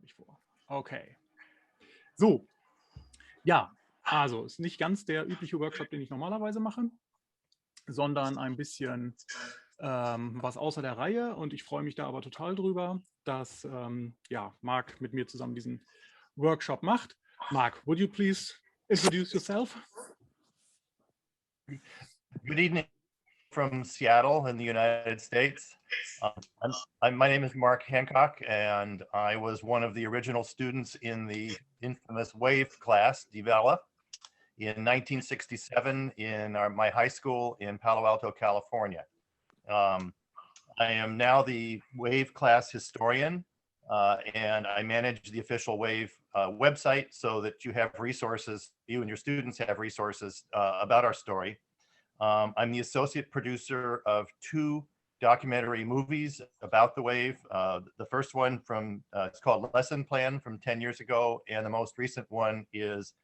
habe ich vor. Okay. So, ja, also ist nicht ganz der übliche Workshop, den ich normalerweise mache, sondern ein bisschen was außer der Reihe. Und ich freue mich da aber total drüber, dass ja, Marc mit mir zusammen diesen Workshop macht. Marc, would you please introduce yourself? Good evening from Seattle in the United States. My name is Mark Hancock, and I was one of the original students in the infamous WAVE class, Welle, in 1967 in my high school in Palo Alto, California. I am now the WAVE class historian, and I manage the official WAVE website so that you have resources, you and your students have resources about our story. I'm the associate producer of 2 documentary movies about the WAVE. The first one it's called Lesson Plan from 10 years ago, and the most recent one is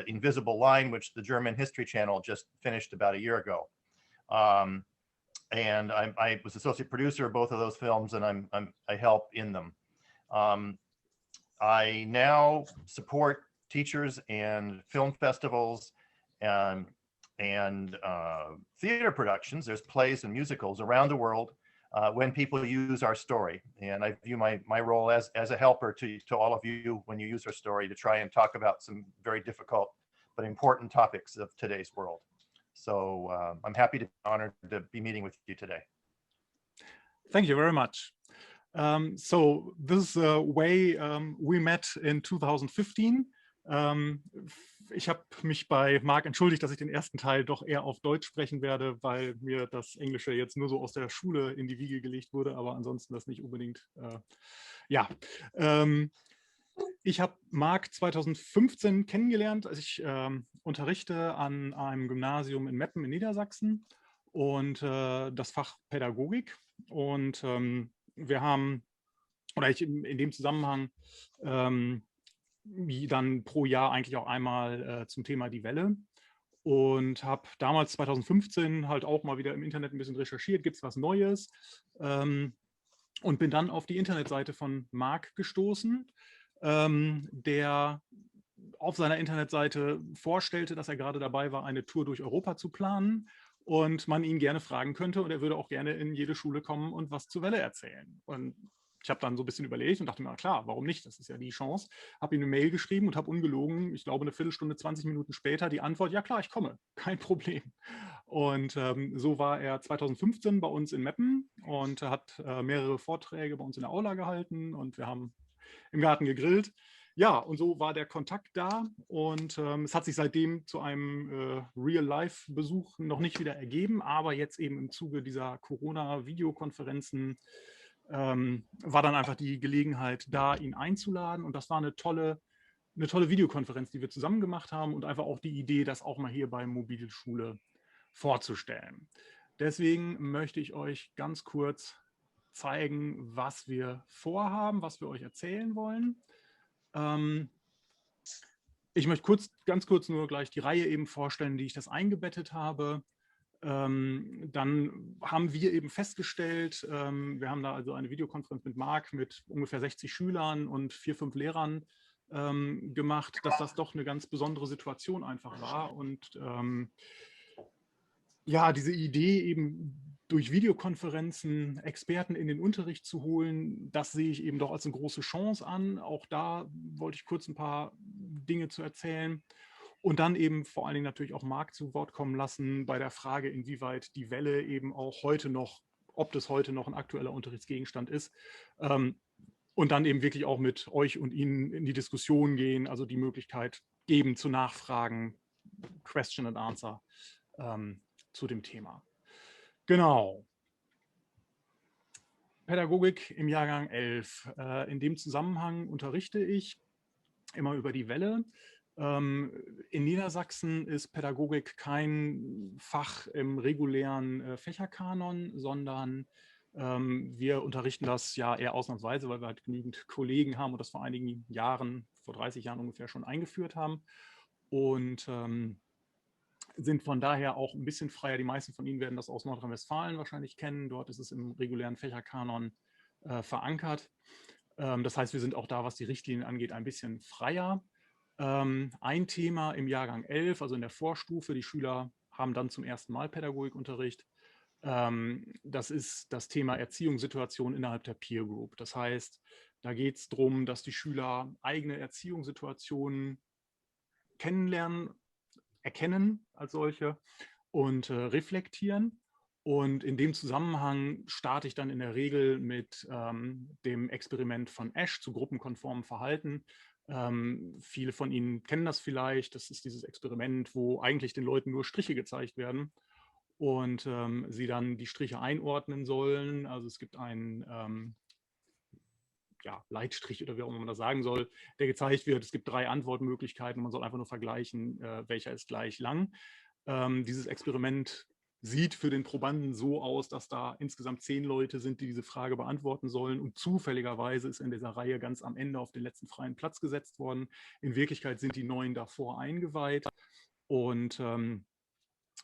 Invisible Line, which the German History Channel just finished about a year ago. And I was associate producer of both of those films, and I help in them. I now support teachers and film festivals and theater productions. There's plays and musicals around the world when people use our story. And I view my role as a helper to all of you when you use our story to try and talk about some very difficult but important topics of today's world. So I'm happy to be honored to be meeting with you today. Thank you very much. So this way we met in 2015. Ich habe mich bei Marc entschuldigt, dass ich den ersten Teil doch eher auf Deutsch sprechen werde, weil mir das Englische jetzt nur so aus der Schule in die Wiege gelegt wurde, aber ansonsten das nicht unbedingt, ja. Ich habe Marc 2015 kennengelernt, als ich unterrichte an einem Gymnasium in Meppen in Niedersachsen und das Fach Pädagogik. Und wir haben, oder ich in dem Zusammenhang, wie dann pro Jahr eigentlich auch einmal zum Thema die Welle und habe damals 2015 halt auch mal wieder im Internet ein bisschen recherchiert, gibt es was Neues, und bin dann auf die Internetseite von Marc gestoßen, der auf seiner Internetseite vorstellte, dass er gerade dabei war, eine Tour durch Europa zu planen und man ihn gerne fragen könnte und er würde auch gerne in jede Schule kommen und was zur Welle erzählen. Und ich habe dann so ein bisschen überlegt und dachte mir, klar, warum nicht? Das ist ja die Chance. Habe ihm eine Mail geschrieben und habe ungelogen, ich glaube eine Viertelstunde, 20 Minuten später die Antwort, ja klar, ich komme, kein Problem. Und so war er 2015 bei uns in Meppen und hat mehrere Vorträge bei uns in der Aula gehalten und wir haben im Garten gegrillt. Ja, und so war der Kontakt da und es hat sich seitdem zu einem Real-Life-Besuch noch nicht wieder ergeben, aber jetzt eben im Zuge dieser Corona-Videokonferenzen war dann einfach die Gelegenheit da, ihn einzuladen und das war eine tolle Videokonferenz, die wir zusammen gemacht haben und einfach auch die Idee, das auch mal hier bei mobile.schule vorzustellen. Deswegen möchte ich euch ganz kurz zeigen, was wir vorhaben, was wir euch erzählen wollen. Ich möchte ganz kurz nur gleich die Reihe eben vorstellen, die ich das eingebettet habe. Dann haben wir eben festgestellt, wir haben da also eine Videokonferenz mit Marc mit ungefähr 60 Schülern und 4, 5 Lehrern gemacht, dass das doch eine ganz besondere Situation einfach war und ja, diese Idee eben durch Videokonferenzen Experten in den Unterricht zu holen, das sehe ich eben doch als eine große Chance an. Auch da wollte ich kurz ein paar Dinge zu erzählen. Und dann eben vor allen Dingen natürlich auch Marc zu Wort kommen lassen bei der Frage, inwieweit die Welle eben auch heute noch, ob das heute noch ein aktueller Unterrichtsgegenstand ist. Und dann eben wirklich auch mit euch und Ihnen in die Diskussion gehen, also die Möglichkeit geben zu Nachfragen, Question and Answer zu dem Thema. Genau. Pädagogik im Jahrgang 11. In dem Zusammenhang unterrichte ich immer über die Welle. In Niedersachsen ist Pädagogik kein Fach im regulären Fächerkanon, sondern wir unterrichten das ja eher ausnahmsweise, weil wir halt genügend Kollegen haben und das vor einigen Jahren, vor 30 Jahren ungefähr schon eingeführt haben und sind von daher auch ein bisschen freier. Die meisten von Ihnen werden das aus Nordrhein-Westfalen wahrscheinlich kennen. Dort ist es im regulären Fächerkanon verankert. Das heißt, wir sind auch da, was die Richtlinien angeht, ein bisschen freier. Ein Thema im Jahrgang 11, also in der Vorstufe, die Schüler haben dann zum ersten Mal Pädagogikunterricht. Das ist das Thema Erziehungssituation innerhalb der Peer Group. Das heißt, da geht es darum, dass die Schüler eigene Erziehungssituationen kennenlernen, erkennen als solche und reflektieren. Und in dem Zusammenhang starte ich dann in der Regel mit dem Experiment von Ash zu gruppenkonformem Verhalten. Viele von Ihnen kennen das vielleicht. Das ist dieses Experiment, wo eigentlich den Leuten nur Striche gezeigt werden und sie dann die Striche einordnen sollen. Also es gibt einen ja, Leitstrich oder wie auch immer man das sagen soll, der gezeigt wird. Es gibt 3 Antwortmöglichkeiten. Man soll einfach nur vergleichen, welcher ist gleich lang. Dieses Experiment sieht für den Probanden so aus, dass da insgesamt 10 Leute sind, die diese Frage beantworten sollen. Und zufälligerweise ist in dieser Reihe ganz am Ende auf den letzten freien Platz gesetzt worden. In Wirklichkeit sind die 9 davor eingeweiht und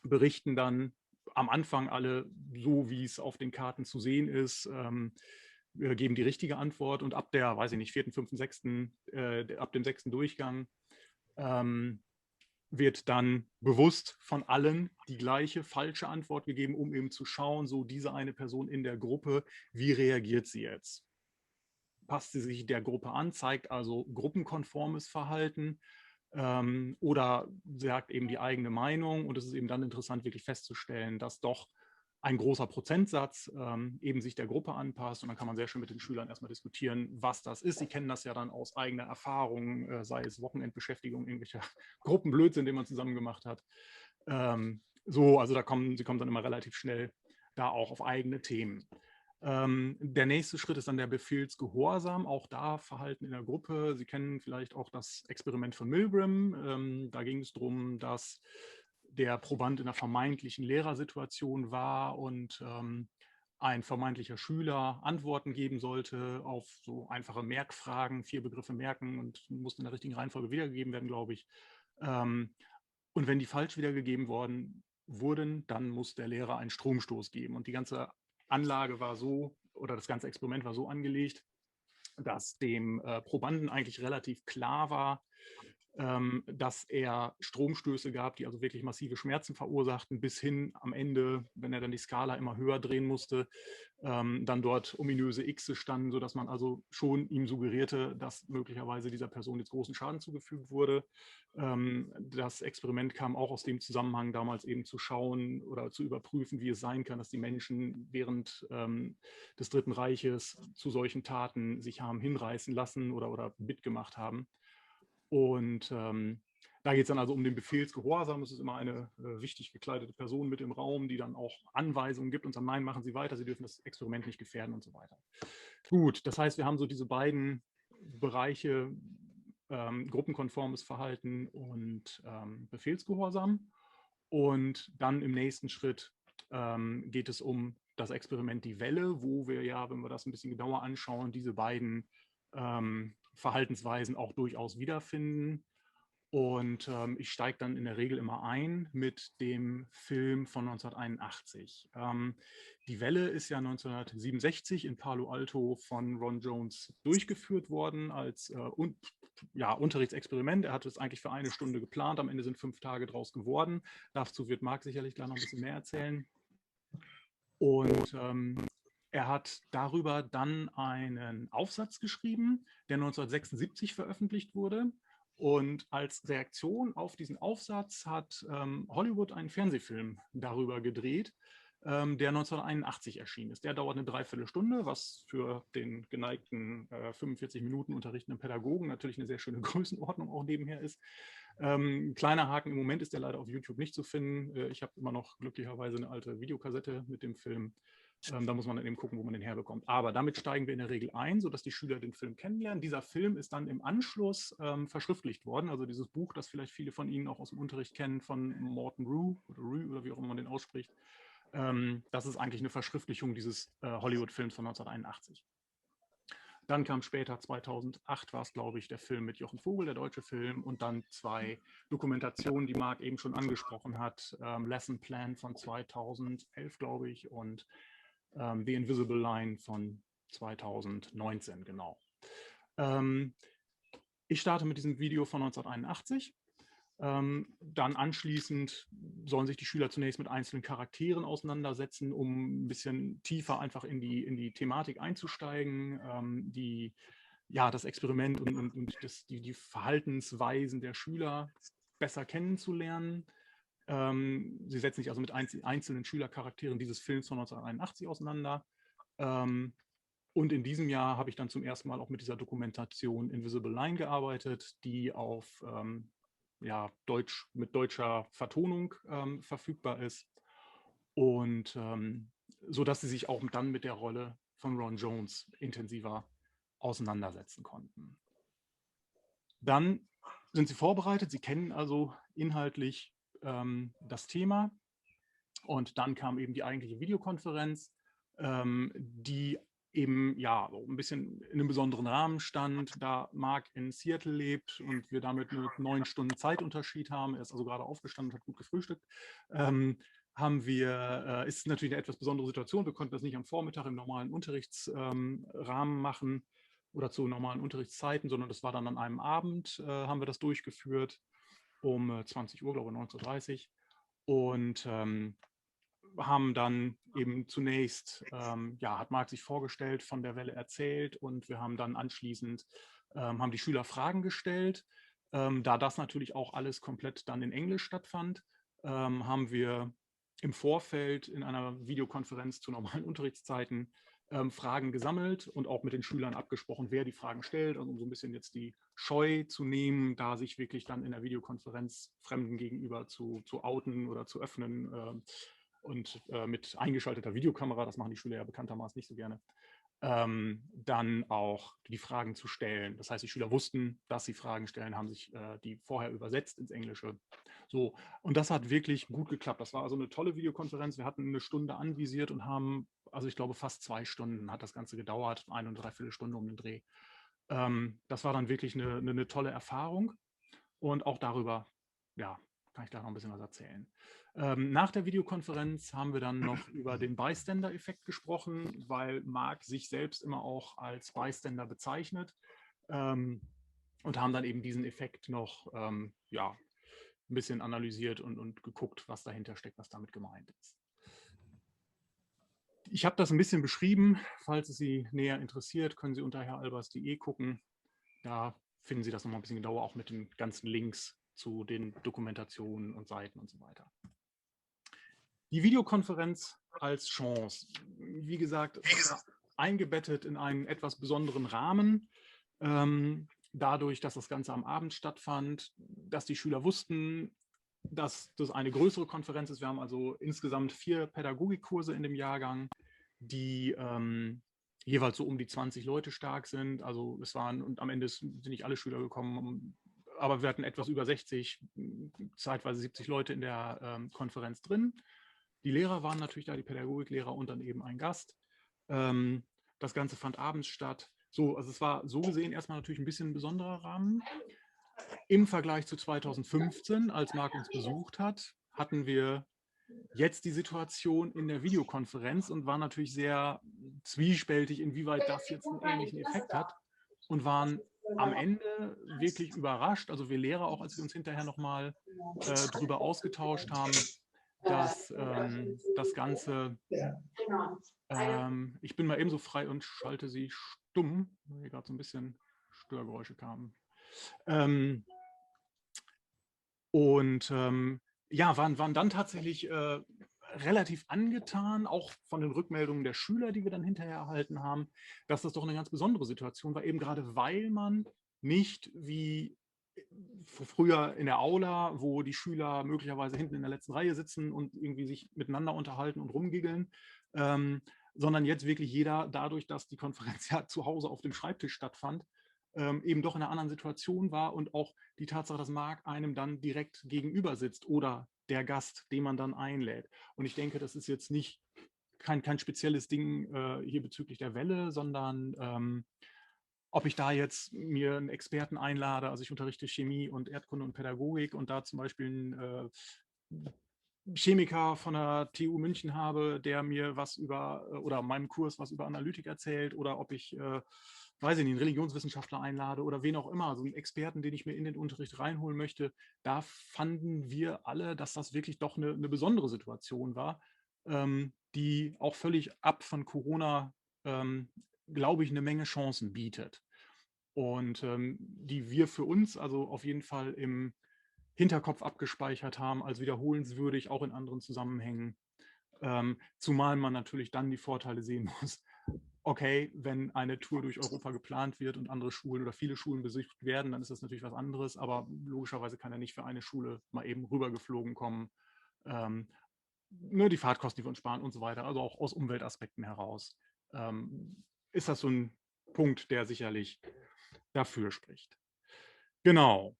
berichten dann am Anfang alle so, wie es auf den Karten zu sehen ist, geben die richtige Antwort und ab der, weiß ich nicht, 4., 5., 6., ab dem 6. Durchgang wird dann bewusst von allen die gleiche falsche Antwort gegeben, um eben zu schauen, so diese eine Person in der Gruppe, wie reagiert sie jetzt? Passt sie sich der Gruppe an, zeigt also gruppenkonformes Verhalten oder sagt eben die eigene Meinung. Und es ist eben dann interessant, wirklich festzustellen, dass doch ein großer Prozentsatz eben sich der Gruppe anpasst. Und dann kann man sehr schön mit den Schülern erstmal diskutieren, was das ist. Sie kennen das ja dann aus eigener Erfahrung, sei es Wochenendbeschäftigung, irgendwelche Gruppenblödsinn, den man zusammen gemacht hat. So, also sie kommen dann immer relativ schnell da auch auf eigene Themen. Der nächste Schritt ist dann der Befehlsgehorsam. Auch da Verhalten in der Gruppe. Sie kennen vielleicht auch das Experiment von Milgram. Da ging es darum, dass der Proband in einer vermeintlichen Lehrersituation war und ein vermeintlicher Schüler Antworten geben sollte auf so einfache Merkfragen, 4 Begriffe merken und mussten in der richtigen Reihenfolge wiedergegeben werden, glaube ich. Und wenn die falsch wiedergegeben wurden, dann muss der Lehrer einen Stromstoß geben. Und die ganze Anlage war so, oder das ganze Experiment war so angelegt, dass dem Probanden eigentlich relativ klar war, dass er Stromstöße gab, die also wirklich massive Schmerzen verursachten, bis hin am Ende, wenn er dann die Skala immer höher drehen musste, dann dort ominöse Xe standen, sodass man also schon ihm suggerierte, dass möglicherweise dieser Person jetzt großen Schaden zugefügt wurde. Das Experiment kam auch aus dem Zusammenhang, damals eben zu schauen oder zu überprüfen, wie es sein kann, dass die Menschen während des Dritten Reiches zu solchen Taten sich haben hinreißen lassen oder mitgemacht haben. Und da geht es dann also um den Befehlsgehorsam. Es ist immer eine wichtig gekleidete Person mit im Raum, die dann auch Anweisungen gibt und sagt, nein, machen Sie weiter, Sie dürfen das Experiment nicht gefährden und so weiter. Gut, das heißt, wir haben so diese beiden Bereiche, gruppenkonformes Verhalten und Befehlsgehorsam. Und dann im nächsten Schritt geht es um das Experiment die Welle, wo wir ja, wenn wir das ein bisschen genauer anschauen, diese beiden Verhaltensweisen auch durchaus wiederfinden. Und ich steige dann in der Regel immer ein mit dem Film von 1981. Die Welle ist ja 1967 in Palo Alto von Ron Jones durchgeführt worden als Unterrichtsexperiment. Er hatte es eigentlich für 1 Stunde geplant, am Ende sind 5 Tage draus geworden. Dazu wird Marc sicherlich gleich noch ein bisschen mehr erzählen. Und er hat darüber dann einen Aufsatz geschrieben, der 1976 veröffentlicht wurde. Und als Reaktion auf diesen Aufsatz hat Hollywood einen Fernsehfilm darüber gedreht, der 1981 erschienen ist. Der dauert eine Dreiviertelstunde, was für den geneigten 45 Minuten unterrichtenden Pädagogen natürlich eine sehr schöne Größenordnung auch nebenher ist. Kleiner Haken, im Moment ist der leider auf YouTube nicht zu finden. Ich habe immer noch glücklicherweise eine alte Videokassette mit dem Film. Da muss man dann eben gucken, wo man den herbekommt. Aber damit steigen wir in der Regel ein, sodass die Schüler den Film kennenlernen. Dieser Film ist dann im Anschluss verschriftlicht worden. Also dieses Buch, das vielleicht viele von Ihnen auch aus dem Unterricht kennen, von Morton Rue oder wie auch immer man den ausspricht. Das ist eigentlich eine Verschriftlichung dieses Hollywood-Films von 1981. Dann kam später, 2008 war es, glaube ich, der Film mit Jochen Vogel, der deutsche Film, und dann 2 Dokumentationen, die Marc eben schon angesprochen hat. Lesson Plan von 2011, glaube ich, und The Invisible Line von 2019, genau. Ich starte mit diesem Video von 1981. Dann anschließend sollen sich die Schüler zunächst mit einzelnen Charakteren auseinandersetzen, um ein bisschen tiefer einfach in die Thematik einzusteigen, das Experiment und die Verhaltensweisen der Schüler besser kennenzulernen. Sie setzen sich also mit einzelnen Schülercharakteren dieses Films von 1981 auseinander. Und in diesem Jahr habe ich dann zum ersten Mal auch mit dieser Dokumentation Invisible Line gearbeitet, die auf mit deutscher Vertonung verfügbar ist. Und so dass sie sich auch dann mit der Rolle von Ron Jones intensiver auseinandersetzen konnten. Dann sind sie vorbereitet, sie kennen also inhaltlich das Thema. Und dann kam eben die eigentliche Videokonferenz, die eben ein bisschen in einem besonderen Rahmen stand, da Marc in Seattle lebt und wir damit einen 9 Stunden Zeitunterschied haben. Er ist also gerade aufgestanden und hat gut gefrühstückt. Ist natürlich eine etwas besondere Situation. Wir konnten das nicht am Vormittag im normalen Unterrichtsrahmen machen oder zu normalen Unterrichtszeiten, sondern das war dann an einem Abend, haben wir das durchgeführt, um 20 Uhr, glaube ich, 19:30 Uhr. Und haben dann eben zunächst, hat Marc sich vorgestellt, von der Welle erzählt und wir haben dann anschließend, haben die Schüler Fragen gestellt. Da das natürlich auch alles komplett dann in Englisch stattfand, haben wir im Vorfeld in einer Videokonferenz zu normalen Unterrichtszeiten Fragen gesammelt und auch mit den Schülern abgesprochen, wer die Fragen stellt, also um so ein bisschen jetzt die Scheu zu nehmen, da sich wirklich dann in der Videokonferenz Fremden gegenüber zu outen oder zu öffnen. Und mit eingeschalteter Videokamera, das machen die Schüler ja bekanntermaßen nicht so gerne, dann auch die Fragen zu stellen. Das heißt, die Schüler wussten, dass sie Fragen stellen, haben sich die vorher übersetzt ins Englische. So, und das hat wirklich gut geklappt. Das war also eine tolle Videokonferenz. Wir hatten eine Stunde anvisiert und haben, also ich glaube, fast 2 Stunden hat das Ganze gedauert, 1 und 3/4 Stunde um den Dreh. Das war dann wirklich eine tolle Erfahrung und auch darüber, kann ich gleich noch ein bisschen was erzählen. Nach der Videokonferenz haben wir dann noch über den Bystander-Effekt gesprochen, weil Marc sich selbst immer auch als Bystander bezeichnet, und haben dann eben diesen Effekt noch ein bisschen analysiert und geguckt, was dahinter steckt, was damit gemeint ist. Ich habe das ein bisschen beschrieben. Falls es Sie näher interessiert, können Sie unter herralbers.de gucken. Da finden Sie das nochmal ein bisschen genauer, auch mit den ganzen Links zu den Dokumentationen und Seiten und so weiter. Die Videokonferenz als Chance. Wie gesagt, eingebettet in einen etwas besonderen Rahmen. Dadurch, dass das Ganze am Abend stattfand, dass die Schüler wussten, dass das eine größere Konferenz ist. Wir haben also insgesamt 4 Pädagogikkurse in dem Jahrgang, die jeweils so um die 20 Leute stark sind. Also es waren, und am Ende sind nicht alle Schüler gekommen, aber wir hatten etwas über 60, zeitweise 70 Leute in der Konferenz drin. Die Lehrer waren natürlich da, die Pädagogiklehrer und dann eben ein Gast. Das Ganze fand abends statt. So, also es war so gesehen erstmal natürlich ein bisschen ein besonderer Rahmen. Im Vergleich zu 2015, als Marc uns besucht hat, hatten wir jetzt die Situation in der Videokonferenz und waren natürlich sehr zwiespältig, inwieweit das jetzt einen ähnlichen Effekt hat und waren am Ende wirklich überrascht, also wir Lehrer auch, als wir uns hinterher nochmal drüber ausgetauscht haben, dass das Ganze, ich bin mal ebenso frei und schalte sie stumm, weil hier gerade so ein bisschen Störgeräusche kamen. Waren dann tatsächlich relativ angetan, auch von den Rückmeldungen der Schüler, die wir dann hinterher erhalten haben, dass das doch eine ganz besondere Situation war, eben gerade weil man nicht wie früher in der Aula, wo die Schüler möglicherweise hinten in der letzten Reihe sitzen und irgendwie sich miteinander unterhalten und rumgiggeln, sondern jetzt wirklich jeder, dadurch, dass die Konferenz ja zu Hause auf dem Schreibtisch stattfand, eben doch in einer anderen Situation war und auch die Tatsache, dass Marc einem dann direkt gegenüber sitzt oder der Gast, den man dann einlädt. Und ich denke, das ist jetzt nicht kein spezielles Ding hier bezüglich der Welle, sondern ob ich da jetzt mir einen Experten einlade, also ich unterrichte Chemie und Erdkunde und Pädagogik und da zum Beispiel einen Chemiker von der TU München habe, der mir was über, oder meinem Kurs was über Analytik erzählt, oder ob ich weiß ich nicht, einen Religionswissenschaftler einlade oder wen auch immer, so einen Experten, den ich mir in den Unterricht reinholen möchte, da fanden wir alle, dass das wirklich doch eine besondere Situation war, die auch völlig ab von Corona, glaube ich, eine Menge Chancen bietet. Und die wir für uns also auf jeden Fall im Hinterkopf abgespeichert haben, als wiederholenswürdig, auch in anderen Zusammenhängen. Zumal man natürlich dann die Vorteile sehen muss. Okay, wenn eine Tour durch Europa geplant wird und andere Schulen oder viele Schulen besucht werden, dann ist das natürlich was anderes, aber logischerweise kann er nicht für eine Schule mal eben rübergeflogen kommen. Ähm, ne, die Fahrtkosten, die wir uns sparen und so weiter, also auch aus Umweltaspekten heraus, ist das so ein Punkt, der sicherlich dafür spricht. Genau.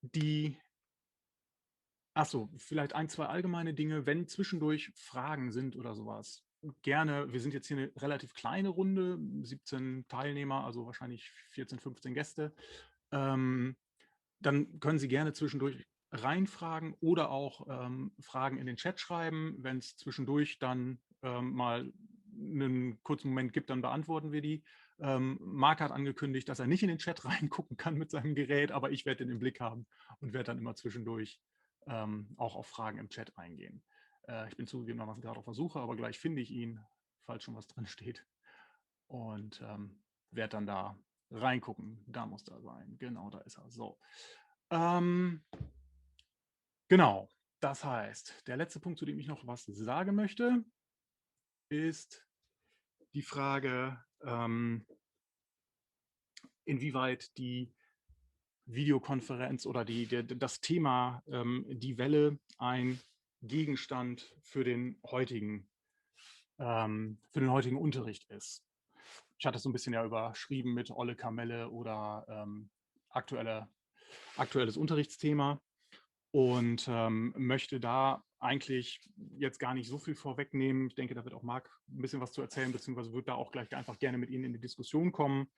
Die Achso, vielleicht ein, zwei allgemeine Dinge, wenn zwischendurch Fragen sind oder sowas. Gerne, wir sind jetzt hier eine relativ kleine Runde, 17 Teilnehmer, also wahrscheinlich 14, 15 Gäste. Dann können Sie gerne zwischendurch reinfragen oder auch Fragen in den Chat schreiben. Wenn es zwischendurch dann mal einen kurzen Moment gibt, dann beantworten wir die. Marc hat angekündigt, dass er nicht in den Chat reingucken kann mit seinem Gerät, aber ich werde den im Blick haben und werde dann immer zwischendurch auch auf Fragen im Chat eingehen. Ich bin zugegebenermaßen gerade auf der Suche, aber gleich finde ich ihn, falls schon was drin steht. Und werde dann da reingucken. Da muss er sein. Genau, da ist er. So. Genau. Das heißt, der letzte Punkt, zu dem ich noch was sagen möchte, ist die Frage, inwieweit die Videokonferenz oder das Thema die Welle ein Gegenstand für den heutigen Unterricht ist. Ich hatte es so ein bisschen ja überschrieben mit Olle Kamelle oder aktuelles Unterrichtsthema und möchte da eigentlich jetzt gar nicht so viel vorwegnehmen. Ich denke, da wird auch Marc ein bisschen was zu erzählen, beziehungsweise wird da auch gleich einfach gerne mit Ihnen in die Diskussion kommen.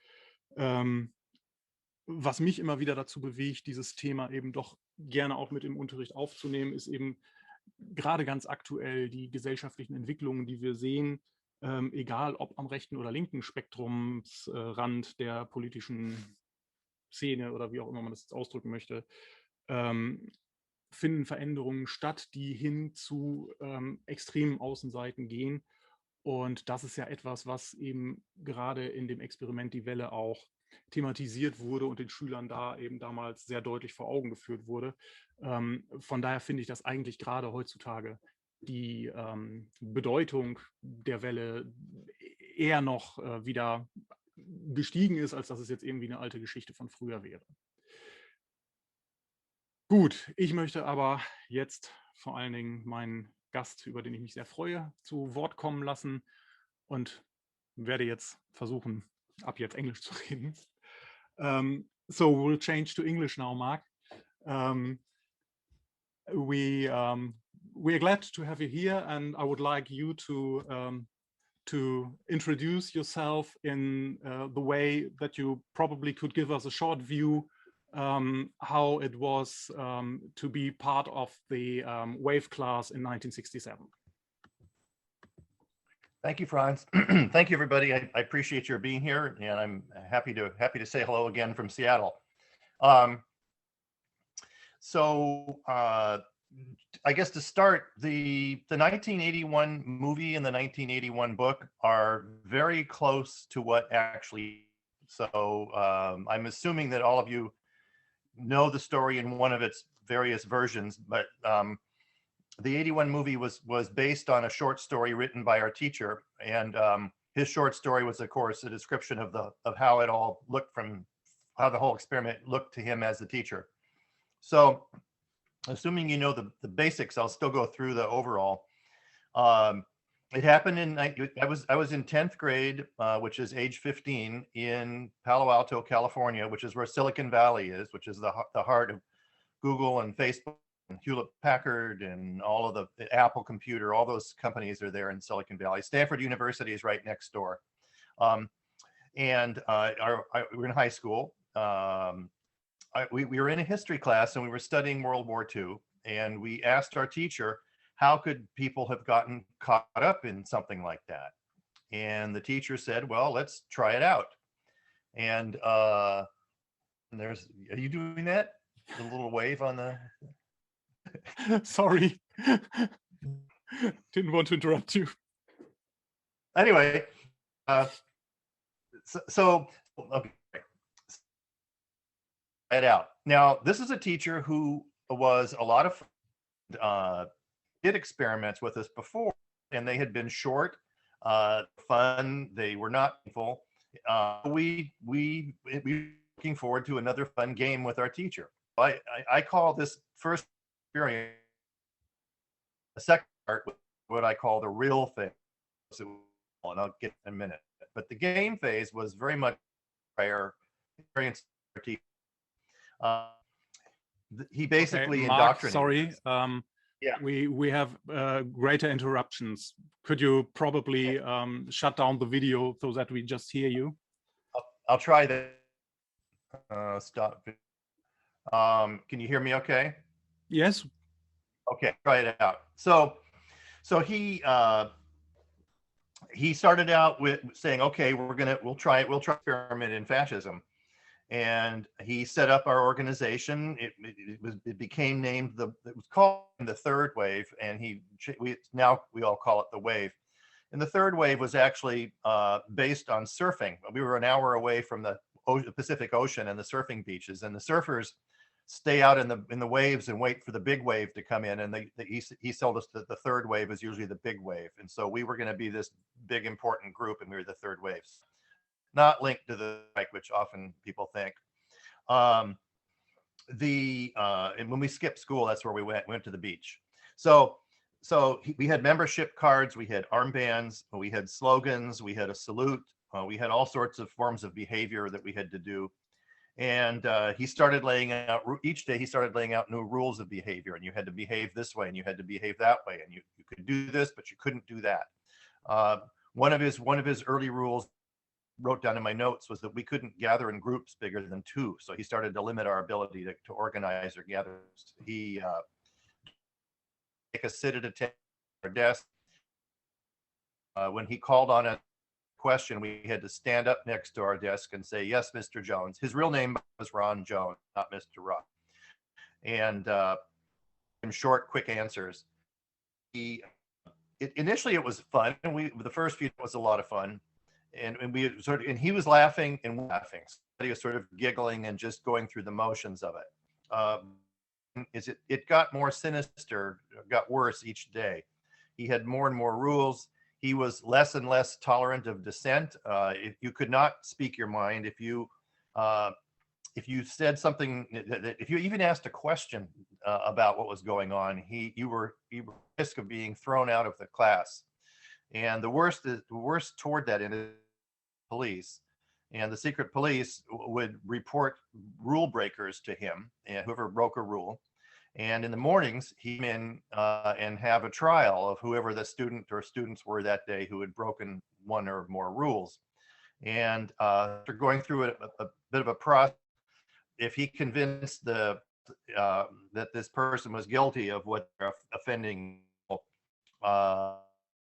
Was mich immer wieder dazu bewegt, dieses Thema eben doch gerne auch mit im Unterricht aufzunehmen, ist eben gerade ganz aktuell die gesellschaftlichen Entwicklungen, die wir sehen, egal ob am rechten oder linken Spektrumsrand der politischen Szene oder wie auch immer man das jetzt ausdrücken möchte, finden Veränderungen statt, die hin zu extremen Außenseiten gehen. Und das ist ja etwas, was eben gerade in dem Experiment Die Welle auch thematisiert wurde und den Schülern da eben damals sehr deutlich vor Augen geführt wurde. Von daher finde ich, dass eigentlich gerade heutzutage die Bedeutung der Welle eher noch wieder gestiegen ist, als dass es jetzt irgendwie eine alte Geschichte von früher wäre. Gut, ich möchte aber jetzt vor allen Dingen meinen Gast, über den ich mich sehr freue, zu Wort kommen lassen und werde jetzt versuchen, ab jetzt Englisch zu reden. So we'll change to English now, Marc. We're glad to have you here, and I would like you to introduce yourself in the way that you probably could give us a short view how it was to be part of the WAVE class in 1967. Thank you, Franz. Thank you, everybody. I appreciate your being here, and I'm happy to say hello again from Seattle. I guess to start, the 1981 movie and the 1981 book are very close to what actually. So I'm assuming that all of you know the story in one of its various versions, but the 81 movie was based on a short story written by our teacher, and his short story was, of course, a description of how it all looked, from how the whole experiment looked to him as the teacher. So, assuming you know the basics, I'll still go through the overall. It happened I was in 10th grade, which is age 15, in Palo Alto, California, which is where Silicon Valley is, which is the heart of Google and Facebook and Hewlett Packard and all of the Apple computer. All those companies are there in Silicon Valley. Stanford University is right next door. We were in high school. We were in a history class, and we were studying World War II. And we asked our teacher, how could people have gotten caught up in something like that? And the teacher said, well, let's try it out. And are you doing that? The little wave on the. Sorry. Didn't want to interrupt you. Anyway, so okay, try it out. Now, this is a teacher who was a lot of did experiments with us before, and they had been short, fun. They were not painful. We looking forward to another fun game with our teacher. I call this first experience. The second part, what I call the real thing, and I'll get in a minute. But the game phase was very much prior experience. He basically Mark, indoctrinated. sorry. Yeah. We have greater interruptions. Could you probably shut down the video so that we just hear you? I'll try that. Stop. Can you hear me okay? Yes. Okay, try it out. So he started out with saying, okay, we'll try experiment in fascism. And he set up our organization. It became named it was called the Third Wave, and now we all call it the Wave. And the Third Wave was actually based on surfing. We were an hour away from the Pacific Ocean and the surfing beaches, and the surfers stay out in the waves and wait for the big wave to come in. And he told us that the third wave is usually the big wave, and so we were going to be this big important group, and we were the third waves. Not linked to the strike, which often people think. And when we skipped school, that's where we went to the beach. So we had membership cards, we had armbands, we had slogans, we had a salute, we had all sorts of forms of behavior that we had to do. And he started laying out, each day he started laying out new rules of behavior, and you had to behave this way and you had to behave that way, and you could do this, but you couldn't do that. One of his early rules, wrote down in my notes, was that we couldn't gather in groups bigger than 2. So he started to limit our ability to organize or gather. He make us sit at a table or desk. When he called on a question, we had to stand up next to our desk and say, yes, Mr. Jones. His real name was Ron Jones, not Mr. Rock. And in short, quick answers. Initially it was fun, and the first few was a lot of fun. And he was laughing and laughing. He was sort of giggling and just going through the motions of it. It got more sinister, got worse each day. He had more and more rules. He was less and less tolerant of dissent. You could not speak your mind. If you said something, if you even asked a question about what was going on, you were at risk of being thrown out of the class. And the worst toward that is police, and the secret police would report rule breakers to him, and whoever broke a rule. And in the mornings, he'd come in and have a trial of whoever the student or students were that day who had broken one or more rules. And after going through a bit of a process, if he convinced that this person was guilty of what they're offending,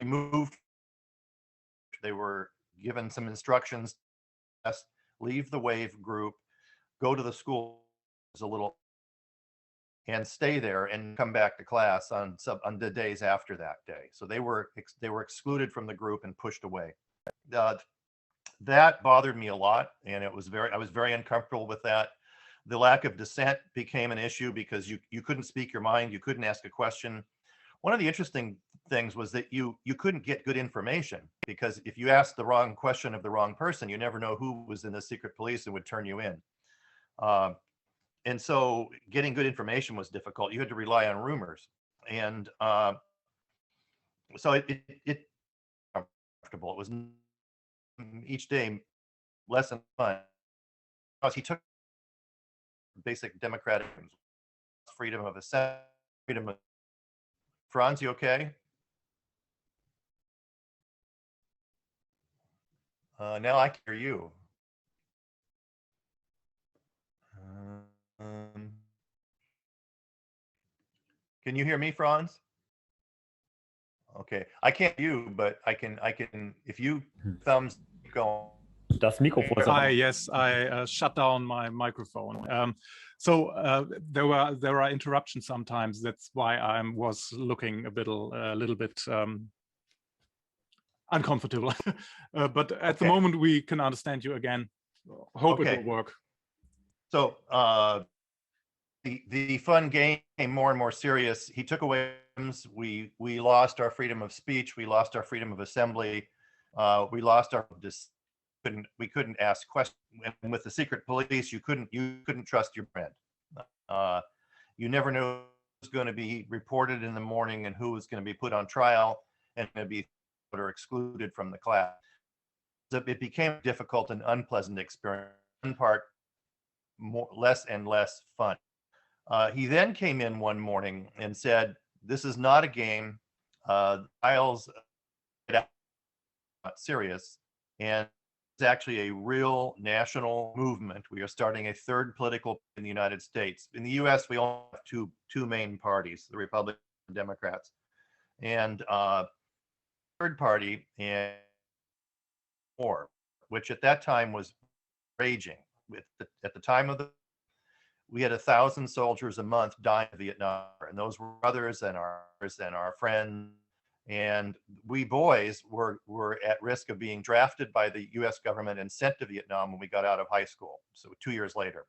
moved. They were given some instructions: leave the wave group, go to the school a little, and stay there, and come back to class on the days after that day. So they were excluded from the group and pushed away. That bothered me a lot, and I was very uncomfortable with that. The lack of dissent became an issue because you couldn't speak your mind, you couldn't ask a question. One of the interesting things was that you couldn't get good information, because if you asked the wrong question of the wrong person, you never know who was in the secret police and would turn you in. And so getting good information was difficult. You had to rely on rumors. And so it comfortable. It was each day less and fun. He took basic democratic freedom of assembly, freedom of. Franz, you okay? Now I can hear you. Can you hear me, Franz? Okay, I can't you, but I can, if you thumbs go. Das Mikrofon ist Yes, I shut down my microphone. There are interruptions sometimes. That's why I was looking a little bit uncomfortable. But at the moment we can understand you again. Hope it will work. So the fun game became more and more serious. He took away, we lost our freedom of speech, we lost our freedom of assembly, we lost our we couldn't ask questions. And with the secret police, you couldn't trust your friend. You never knew who was going to be reported in the morning and who was going to be put on trial and going to be or excluded from the class. So it became a difficult and unpleasant experience. One part less and less fun. He then came in one morning and said, "This is not a game. Trials not serious, and it's actually a real national movement. We are starting a third political in the United States. In the U.S., we only have two main parties: the Republicans and Democrats, and third party and war, which at that time was raging. At the time of we had 1,000 soldiers a month dying in Vietnam, and those were brothers and our friends. And we boys were at risk of being drafted by the U.S. government and sent to Vietnam when we got out of high school, so 2 years later.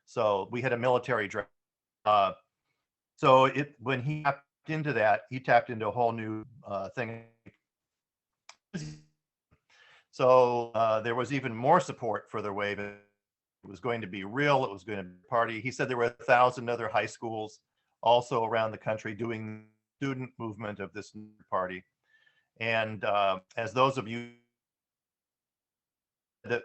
So we had a military draft. So when he tapped into that, he tapped into a whole new thing. So there was even more support for the wave. It was going to be real. It was going to be a party. He said there were 1,000 other high schools also around the country doing student movement of this party. And as those of you that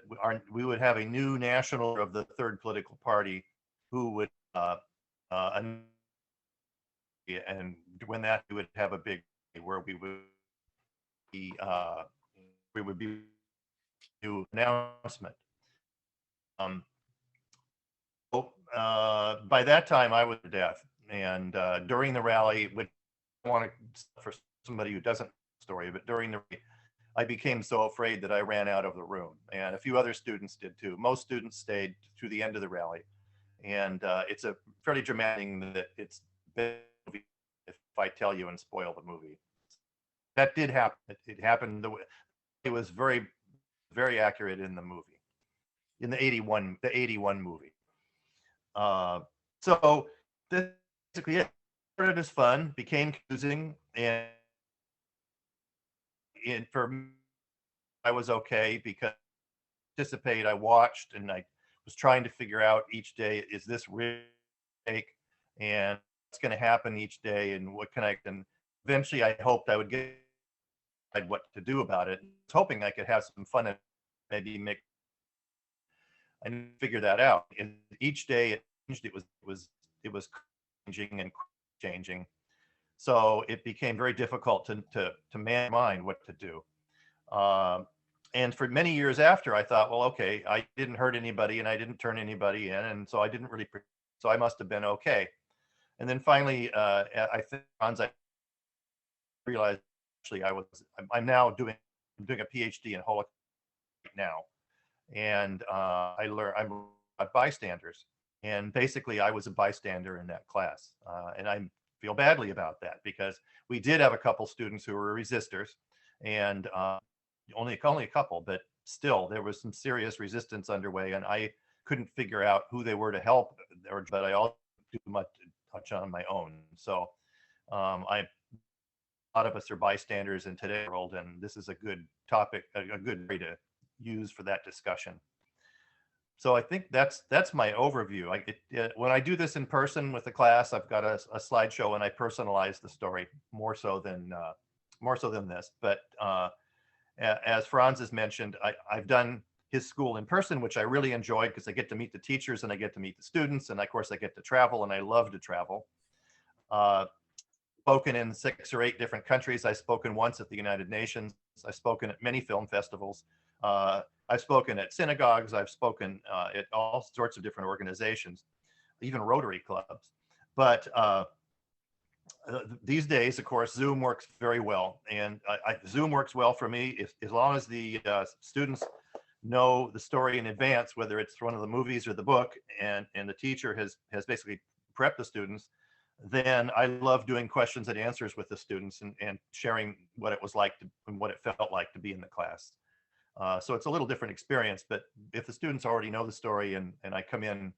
we would have a new national of the third political party who would and when that we would have a big where we would be new announcement. By that time I was deaf, and during the rally, which I want to, for somebody who doesn't know the story, but during the I became so afraid that I ran out of the room, and a few other students did too. Most students stayed through the end of the rally, and it's a fairly dramatic thing that it's been if I tell you and spoil the movie. That did happen. It happened. It was very, very accurate in the movie, in the 81 movie. So basically it started as fun, became confusing, and for me, I was okay because I participated, I watched, and I was trying to figure out each day, is this real fake, and what's going to happen each day, and what can I, and eventually I hoped I would get what to do about it. I was hoping I could have some fun and maybe make, I didn't figure that out. And each day it changed, it was changing and changing. So it became very difficult to man mind what to do. And for many years after, I thought, well, okay, I didn't hurt anybody and I didn't turn anybody in, and so I didn't really, so I must have been okay. And then finally, I think I realized actually I'm now doing a PhD in Holocaust right now, and I'm bystanders, and basically I was a bystander in that class, and I feel badly about that because we did have a couple students who were resistors, and only a couple, but still there was some serious resistance underway, and I couldn't figure out who they were to help, but I also do much on my own. So a lot of us are bystanders in today's world, and this is a good topic, a good way to use for that discussion. So I think that's my overview. When I do this in person with the class, I've got a slideshow and I personalize the story more so than this. But as Franz has mentioned, I've done his school in person, which I really enjoyed because I get to meet the teachers and I get to meet the students, and of course I get to travel, and I love to travel. Spoken in 6 or 8 different countries. I've spoken once at the United Nations. I've spoken at many film festivals. I've spoken at synagogues. I've spoken at all sorts of different organizations, even Rotary clubs. But these days, of course, Zoom works very well, and Zoom works well for me as long as the students know the story in advance, whether it's one of the movies or the book, and the teacher has basically prepped the students. Then I love doing questions and answers with the students and sharing what it was like and what it felt like to be in the class. So it's a little different experience, but if the students already know the story and I come in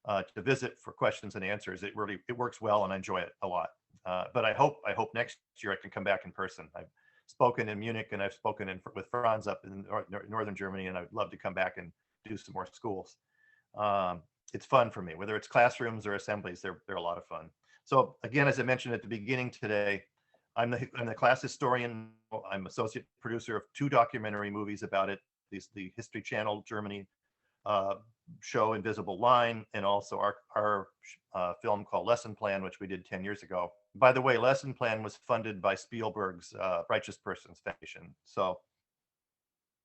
to visit for questions and answers, it works well, and I enjoy it a lot. But I hope next year I can come back in person. I've spoken in Munich, and I've spoken with Franz up in northern Germany, and I'd love to come back and do some more schools. It's fun for me, whether it's classrooms or assemblies. They're a lot of fun. So again, as I mentioned at the beginning today, I'm the class historian. I'm associate producer of 2 documentary movies about it. The History Channel Germany show Invisible Line, and also our film called Lesson Plan, which we did 10 years ago. By the way, Lesson Plan was funded by Spielberg's Righteous Persons Foundation. So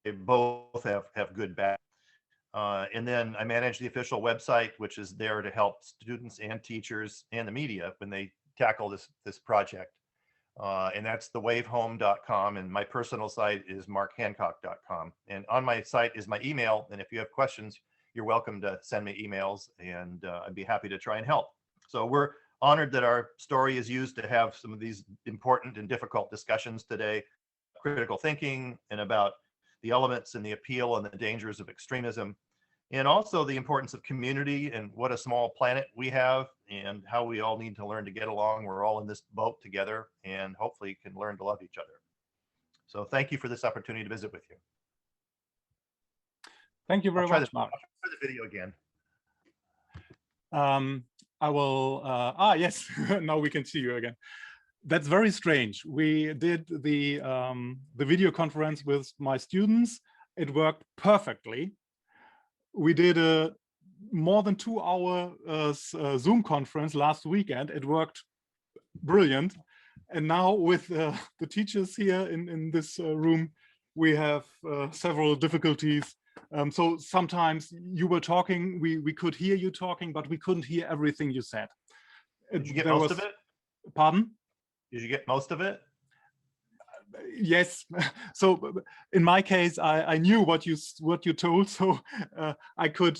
they both have good back. And then I manage the official website, which is there to help students and teachers and the media when they tackle this project. And that's thewavehome.com, and my personal site is markhancock.com. And on my site is my email, and if you have questions, you're welcome to send me emails, and I'd be happy to try and help. So we're honored that our story is used to have some of these important and difficult discussions today, critical thinking, and about the elements and the appeal and the dangers of extremism, and also the importance of community and what a small planet we have and how we all need to learn to get along. We're all in this boat together, and hopefully can learn to love each other. So thank you for this opportunity to visit with you. Thank you very much, Mark. I'll try the video again. I will, yes, now we can see you again. That's very strange. We did the video conference with my students. It worked perfectly. We did a more than 2-hour Zoom conference last weekend. It worked brilliant. And now with the teachers here in this room, we have several difficulties. So sometimes you were talking, we could hear you talking, but we couldn't hear everything you said. Did you get most of it? Pardon? Did you get most of it? Yes. So in my case, I knew what you told, so I could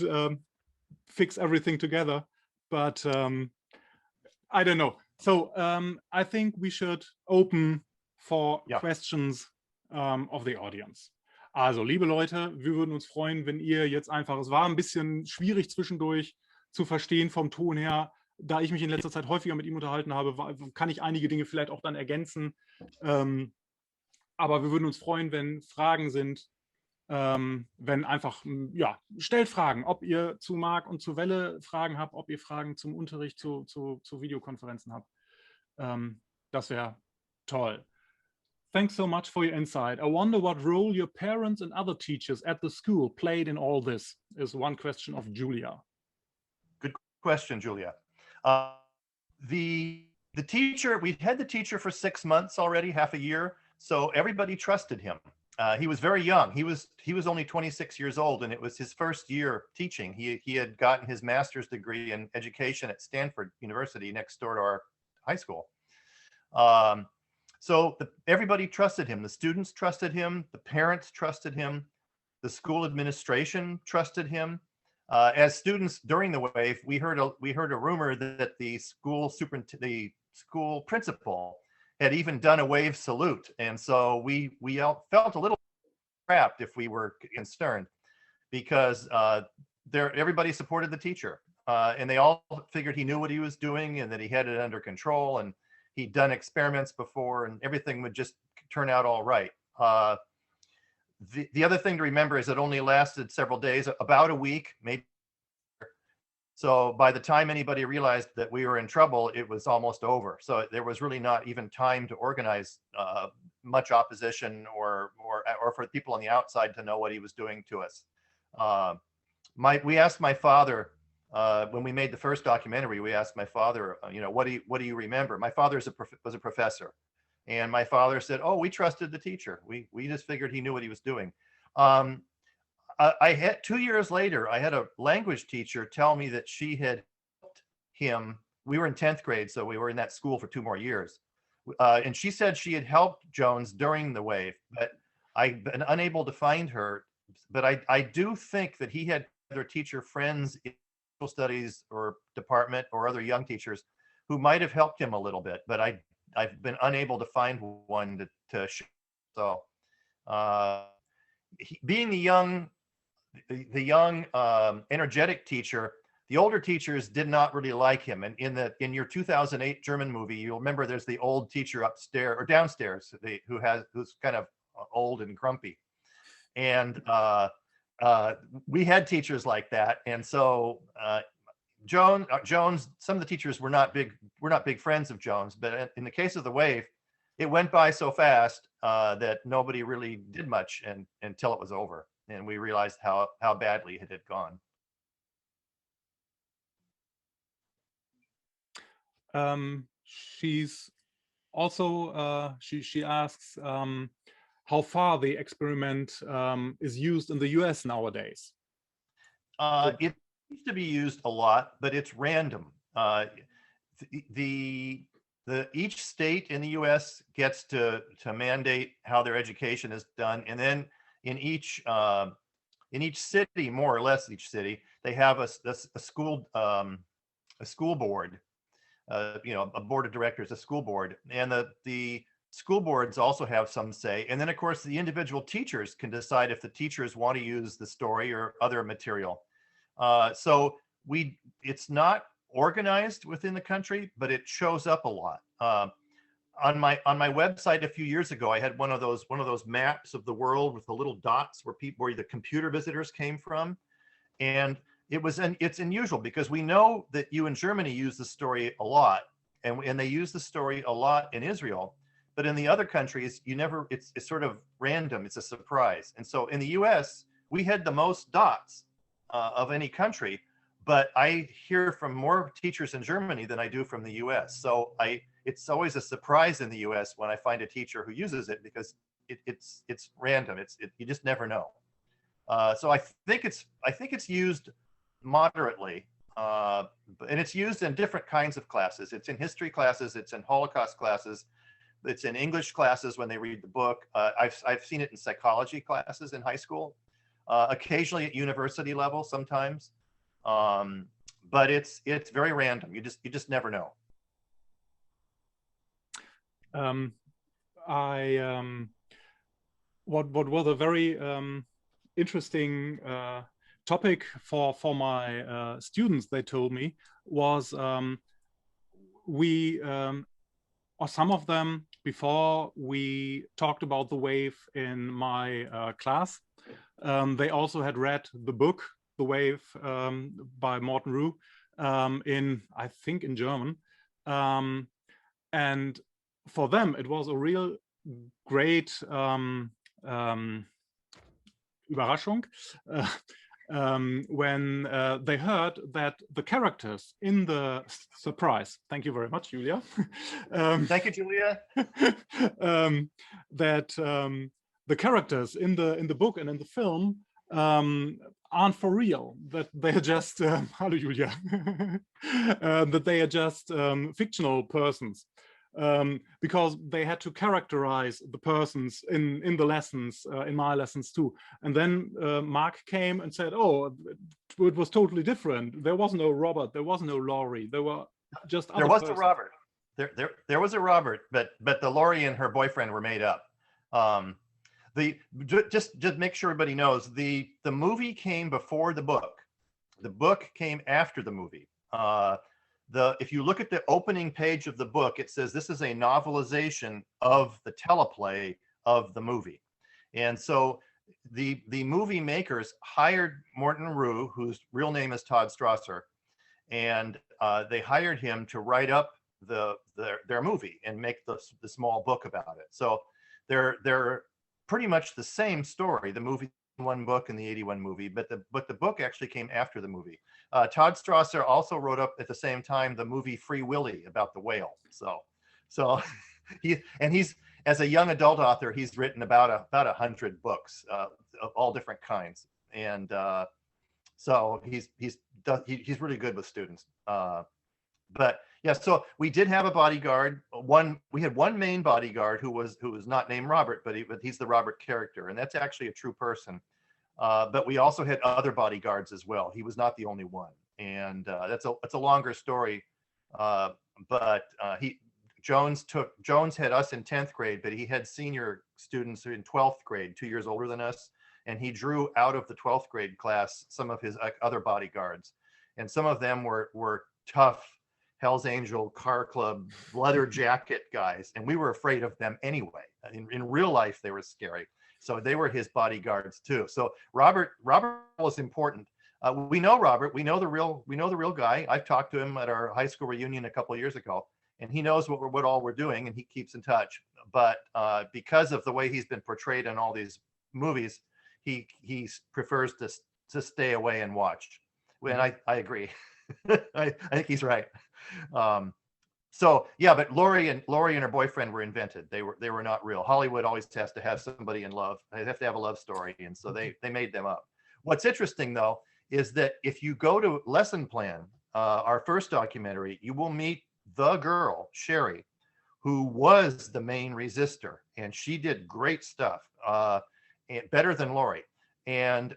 fix everything together. But I don't know. So I think we should open for questions of the audience. Also, liebe Leute, wir würden uns freuen, wenn ihr jetzt einfach, es war ein bisschen schwierig zwischendurch zu verstehen vom Ton her, da ich mich in letzter Zeit häufiger mit ihm unterhalten habe, kann ich einige Dinge vielleicht auch dann ergänzen. Aber wir würden uns freuen, wenn Fragen sind, wenn einfach, ja, stellt Fragen, ob ihr zu Marc und zu Welle Fragen habt, ob ihr Fragen zum Unterricht, zu Videokonferenzen habt. Das wäre toll. Thanks so much for your insight. I wonder what role your parents and other teachers at the school played in all this, is one question of Julia. Good question, Julia. The teacher, we'd had the teacher for 6 months already, half a year, so everybody trusted him. He was very young. He was only 26 years old, and it was his first year teaching. He had gotten his master's degree in education at Stanford University next door to our high school. So everybody trusted him. The students trusted him. The parents trusted him. The school administration trusted him. As students during the wave, we heard a rumor that the school principal had even done a wave salute, and so we all felt a little trapped if we were concerned, because everybody supported the teacher, and they all figured he knew what he was doing and that he had it under control, and he'd done experiments before, and everything would just turn out all right. The other thing to remember is it only lasted several days, about a week, maybe. So by the time anybody realized that we were in trouble, it was almost over. So there was really not even time to organize much opposition or for people on the outside to know what he was doing to us. We asked my father, when we made the first documentary, we asked my father, what do you remember? My father was a professor, and my father said, "Oh, we trusted the teacher. We just figured he knew what he was doing." I had 2 years later, I had a language teacher tell me that she had helped him we were in 10th grade, so we were in that school for 2 more years. And she said she had helped Jones during the wave, but I've been unable to find her. But I do think that he had other teacher friends in social studies or department or other young teachers who might have helped him a little bit, but I've been unable to find one to show. So being the young energetic teacher, the older teachers did not really like him. And in your 2008 German movie, you'll remember there's the old teacher upstairs or downstairs who's kind of old and grumpy. And we had teachers like that. And so Jones, some of the teachers were not big friends of Jones, but in the case of the wave, it went by so fast that nobody really did much until it was over. And we realized how badly it had gone. She's also, she asks how far the experiment is used in the US nowadays. It needs to be used a lot, but it's random. Each state in the US gets to mandate how their education is done. And then in each city, more or less each city, they have a school board, a board of directors, a school board, and the school boards also have some say. And then of course the individual teachers can decide if the teachers want to use the story or other material. So it's not organized within the country, but it shows up a lot. On my website a few years ago, I had one of those maps of the world with the little dots where the computer visitors came from, and it's unusual because we know that you in Germany use the story a lot, and they use the story a lot in Israel, but in the other countries it's sort of random. It's a surprise. And so in the US we had the most dots of any country, but I hear from more teachers in Germany than I do from the US. So it's always a surprise in the US when I find a teacher who uses it, because it's random. You just never know. So I think it's used moderately, and it's used in different kinds of classes. It's in history classes, it's in Holocaust classes, it's in English classes when they read the book. I've seen it in psychology classes in high school, occasionally at university level sometimes. But it's very random. You just never know. What was a very interesting topic for my students, they told me, was or some of them, before we talked about the wave in my class, they also had read the book The Wave by Morten Rue I think in German, and for them it was a real great Überraschung when they heard that the characters in the surprise, thank you very much, Julia. Thank you, Julia. That the characters in the book and in the film aren't for real, that they are just hello, Julia. That they are just fictional persons, because they had to characterize the persons in the lessons, in my lessons too. And then Mark came and said, oh, it was totally different. There was no Robert, there was no Laurie, there were just other There was persons. a Robert. There was a Robert, but the Laurie and her boyfriend were made up. Just make sure everybody knows, the movie came before the book. The book came after the movie. If you look at the opening page of the book, it says this is a novelization of the teleplay of the movie. And so the movie makers hired Morten Rue, whose real name is Todd Strasser, and they hired him to write up their movie and make the small book about it. So they're pretty much the same story, the movie one book and the 81 movie, but the book actually came after the movie. Todd Strasser also wrote up at the same time the movie Free Willy about the whale. So he's as a young adult author, he's written about 100 books of all different kinds, and so he's really good with students. But yeah, so we did have a bodyguard. We had one main bodyguard who was not named Robert, but he's the Robert character, and that's actually a true person. But we also had other bodyguards as well. He was not the only one, and that's a longer story. But Jones had us in 10th grade, but he had senior students in 12th grade, 2 years older than us, and he drew out of the 12th grade class some of his other bodyguards, and some of them were tough Hell's Angel car club leather jacket guys, and we were afraid of them anyway. In real life, they were scary. So they were his bodyguards too. So Robert was important. We know Robert. We know the real guy. I've talked to him at our high school reunion a couple of years ago, and he knows what all we're doing, and he keeps in touch. But because of the way he's been portrayed in all these movies, he prefers to stay away and watch. And I agree. I think he's right. So yeah, but Lori and her boyfriend were invented. They were not real. Hollywood always has to have somebody in love. They have to have a love story, and so they made them up. What's interesting though is that if you go to Lesson Plan, our first documentary, you will meet the girl Sherry, who was the main resistor, and she did great stuff, better than Lori, and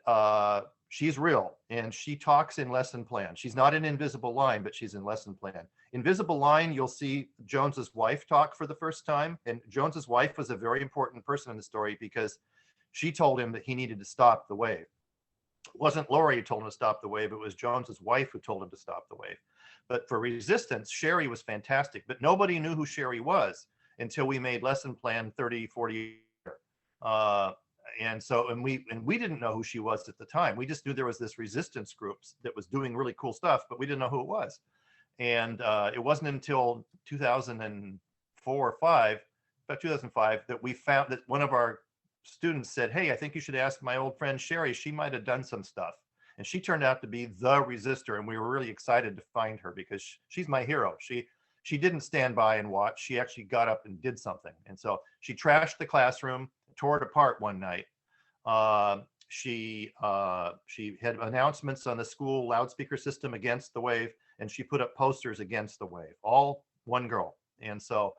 she's real, and she talks in Lesson Plan. She's not in Invisible Line, but she's in Lesson Plan. Invisible Line, you'll see Jones's wife talk for the first time, and Jones's wife was a very important person in the story because she told him that he needed to stop the wave. It wasn't Lori who told him to stop the wave, it was Jones's wife who told him to stop the wave. But for resistance, Sherry was fantastic, but nobody knew who Sherry was until we made Lesson Plan 30, 40 years. And we didn't know who she was at the time. We just knew there was this resistance group that was doing really cool stuff, but we didn't know who it was. And it wasn't until 2004 or 5, about 2005, that we found that one of our students said, "Hey, I think you should ask my old friend Sherry. She might have done some stuff." And she turned out to be the resistor, and we were really excited to find her because she's my hero. She didn't stand by and watch. She actually got up and did something. And so she trashed the classroom, tore it apart one night. She had announcements on the school loudspeaker system against the wave, and she put up posters against the wave. All one girl. And so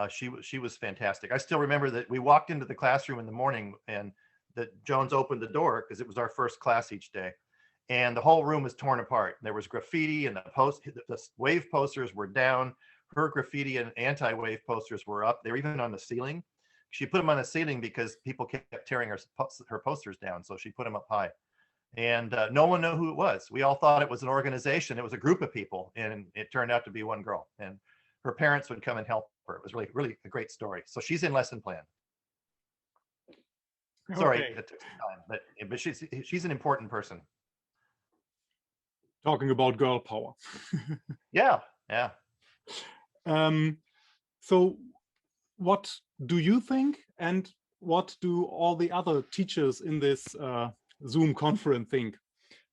she was fantastic. I still remember that we walked into the classroom in the morning, and that Jones opened the door because it was our first class each day, and the whole room was torn apart. There was graffiti, and the wave posters were down. Her graffiti and anti-wave posters were up. They were even on the ceiling. She put them on the ceiling because people kept tearing her posters down, so she put them up high. And no one knew who it was. We all thought it was an organization. It was a group of people, and it turned out to be one girl. And her parents would come and help her. It was really, really a great story. So she's in Lesson Plan. Sorry, Okay. it took some time, but she's an important person. Talking about girl power. Yeah. So what do you think, and what do all the other teachers in this Zoom conference think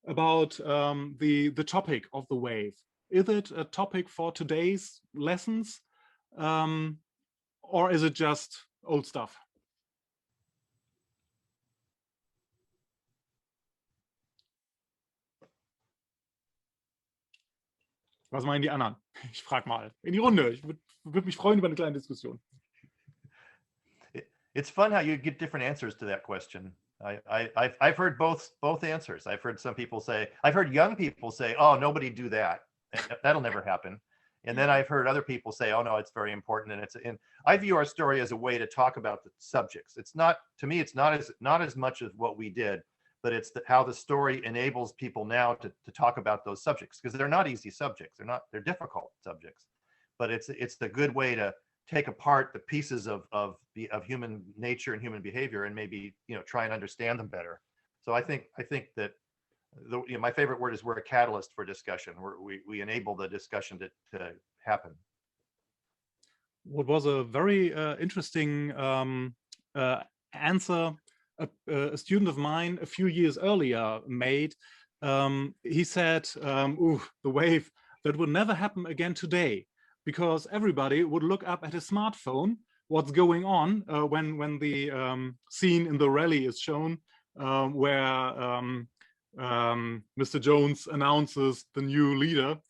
about the topic of the wave? Is it a topic for today's lessons, or is it just old stuff? Was meinen die anderen? Ich frage mal in die Runde. Ich würde mich freuen über eine kleine Diskussion. It's fun how you get different answers to that question. I've heard both answers. I've heard young people say, "Oh, nobody do that. That'll never happen." And then I've heard other people say, "Oh no, it's very important." And I view our story as a way to talk about the subjects. It's not, to me, it's not as much as what we did, but it's how the story enables people now to talk about those subjects, because they're not easy subjects. They're difficult subjects, but it's a good way to take apart the pieces of human nature and human behavior, and maybe, try and understand them better. So I think that my favorite word is we're a catalyst for discussion. We enable the discussion to happen. What was a very interesting answer a student of mine a few years earlier made. He said, "Ooh, the wave, that would never happen again today, because everybody would look up at his smartphone what's going on when the scene in the rally is shown, where Mr. Jones announces the new leader.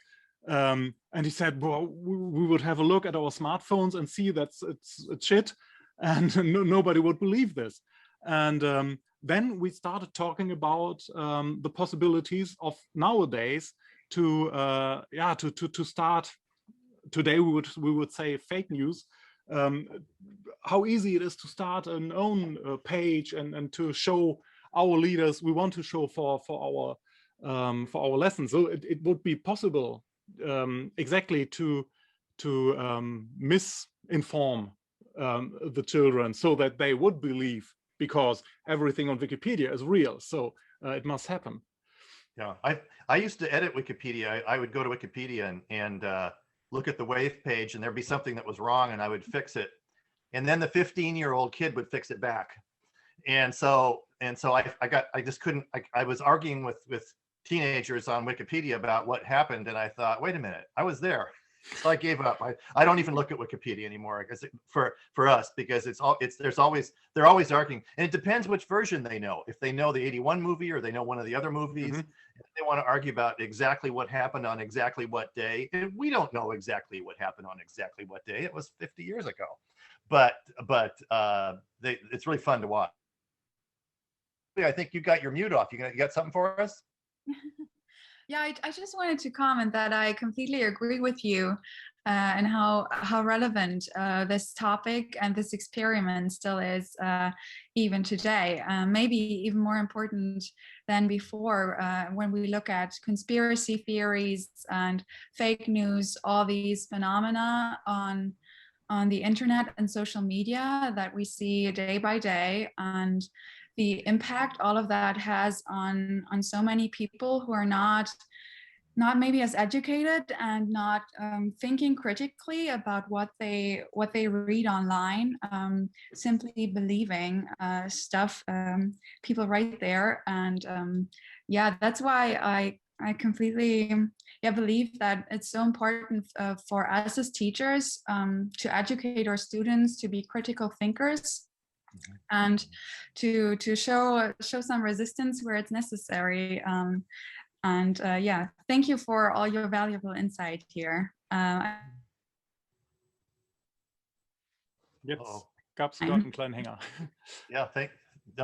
And he said, well, we would have a look at our smartphones and see that it's shit, and nobody would believe this. And then we started talking about the possibilities of nowadays to start. Today we would say fake news. How easy it is to start an own page and to show our leaders we want to show for our lessons. So it would be possible exactly to misinform the children so that they would believe, because everything on Wikipedia is real. So it must happen. Yeah, I used to edit Wikipedia. I would go to Wikipedia and look at the WAVE page, and there'd be something that was wrong, and I would fix it. And then the 15-year-old kid would fix it back. And so I just couldn't. I was arguing with teenagers on Wikipedia about what happened, and I thought, wait a minute, I was there. So I gave up. I don't even look at Wikipedia anymore, because for us, because they're always arguing, and it depends which version they know. If they know the '81 movie or they know one of the other movies, they want to argue about exactly what happened on exactly what day. And we don't know exactly what happened on exactly what day. It was 50 years ago, but it's really fun to watch. I think you got your mute off. You got something for us? Yeah, I just wanted to comment that I completely agree with you and how relevant this topic and this experiment still is even today. Maybe even more important than before when we look at conspiracy theories and fake news, all these phenomena on the internet and social media that we see day by day, and the impact all of that has on so many people who are not maybe as educated and not thinking critically about what they read online, simply believing stuff people write there. And yeah, that's why I completely believe that it's so important for us as teachers to educate our students to be critical thinkers, and to show some resistance where it's necessary. And yeah, thank you for all your valuable insight here. Jetzt gab's gerade einen kleinen Hänger. Yeah,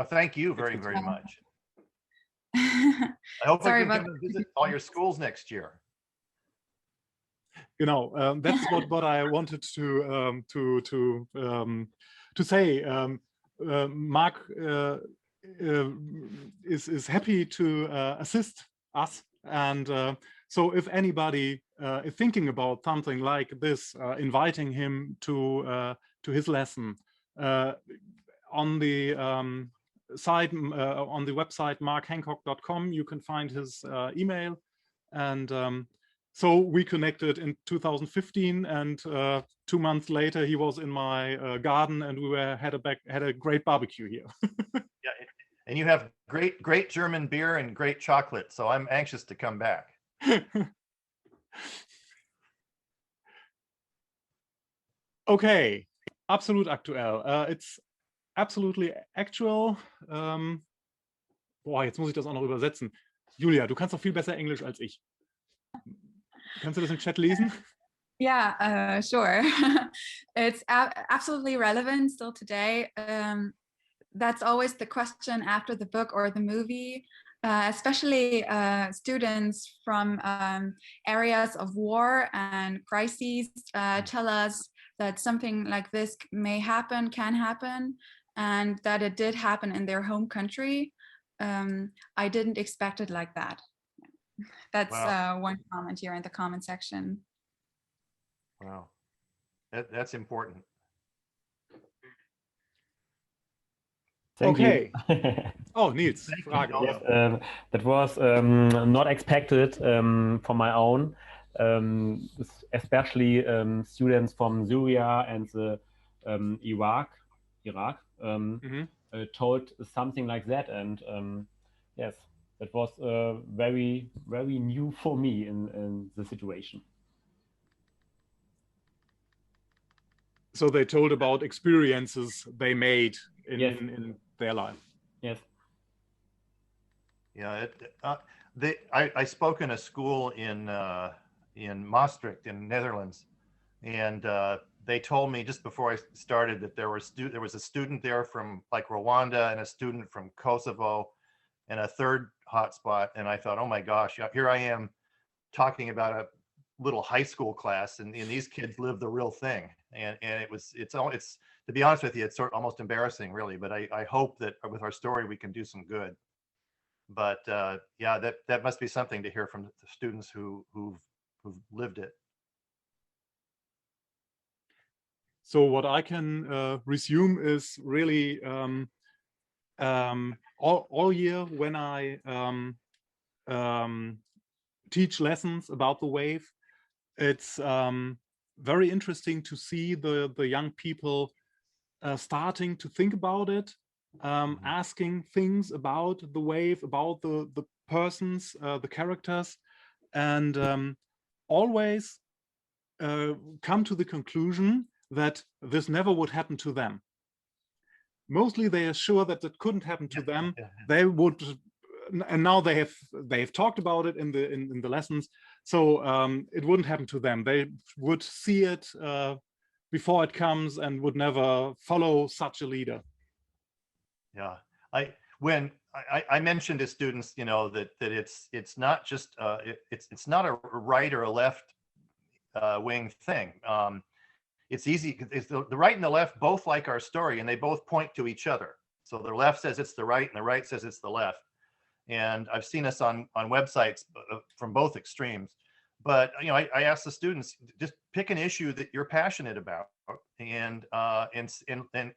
thank you very much. I hope I can come and visit all your schools next year. Genau, that's what I wanted to say. Mark is happy to assist us, and so if anybody is thinking about something like this, inviting him to his lesson, on the site, on the website markhancock.com, you can find his email, and so we connected in 2015, and 2 months later he was in my garden, and we had a great barbecue here. Yeah, and you have great German beer and great chocolate, so I'm anxious to come back. Okay, absolut aktuell. It's absolutely actual. Boah, jetzt muss ich das auch noch übersetzen. Julia, du kannst doch viel besser Englisch als ich. Kannst du das im Chat lesen? Yeah, sure. It's absolutely relevant still today. That's always the question after the book or the movie, especially students from areas of war and crises tell us that something like this may happen, can happen, and that it did happen in their home country. I didn't expect it like that. That's one comment here in the comment section. Wow, that's important. Thank you. Oh, Niels, Frage. Yes, that was not expected for my own, especially students from Syria and the Iraq, told something like that, and yes, that was very new for me in the situation. So they told about experiences they made in their life. Yes. Yeah, I spoke in a school in in Maastricht in Netherlands, and they told me just before I started that there was a student there from like Rwanda and a student from Kosovo and a third hotspot, and I thought, oh my gosh, here I am talking about a little high school class, and these kids live the real thing, and it's to be honest with you, it's sort of almost embarrassing, really. But I hope that with our story we can do some good. But yeah, that must be something to hear from the students who've lived it. So what I can resume is really all year when I teach lessons about the wave, it's very interesting to see the young people starting to think about it, asking things about the wave, about the persons, the characters, and always come to the conclusion that this never would happen to them. Mostly they are sure that it couldn't happen to them. They would, and now they have talked about it in the lessons, so it wouldn't happen to them. They would see it before it comes and would never follow such a leader. Yeah, when I mentioned to students, you know, that it's not just it's not a right or a left wing thing. It's easy. It's the right and the left both like our story, and they both point to each other. So the left says it's the right, and the right says it's the left. And I've seen this on websites from both extremes. But you know, I ask the students, just pick an issue that you're passionate about, and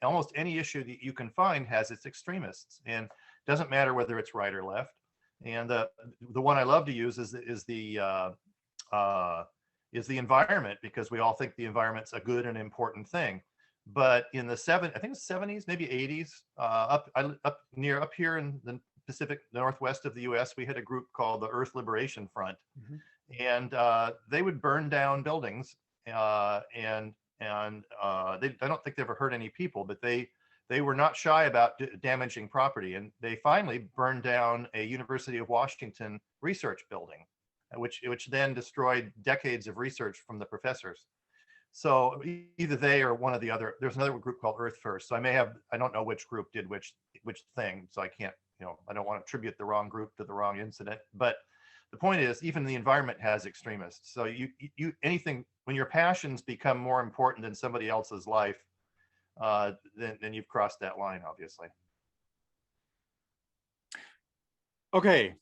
almost any issue that you can find has its extremists, and it doesn't matter whether it's right or left. And the one I love to use is the environment, because we all think the environment's a good and important thing. But in the I think it's 70s, maybe 80s, up here in the Pacific Northwest of the U.S., we had a group called the Earth Liberation Front, and they would burn down buildings, and I don't think they ever hurt any people, but they were not shy about damaging property, and they finally burned down a University of Washington research building, which then destroyed decades of research from the professors. So either they or one of the other. There's another group called Earth First. So I don't know which group did which thing. So I can't, you know, I don't want to attribute the wrong group to the wrong incident. But the point is, even the environment has extremists. So anything, when your passions become more important than somebody else's life, then you've crossed that line, obviously. Okay.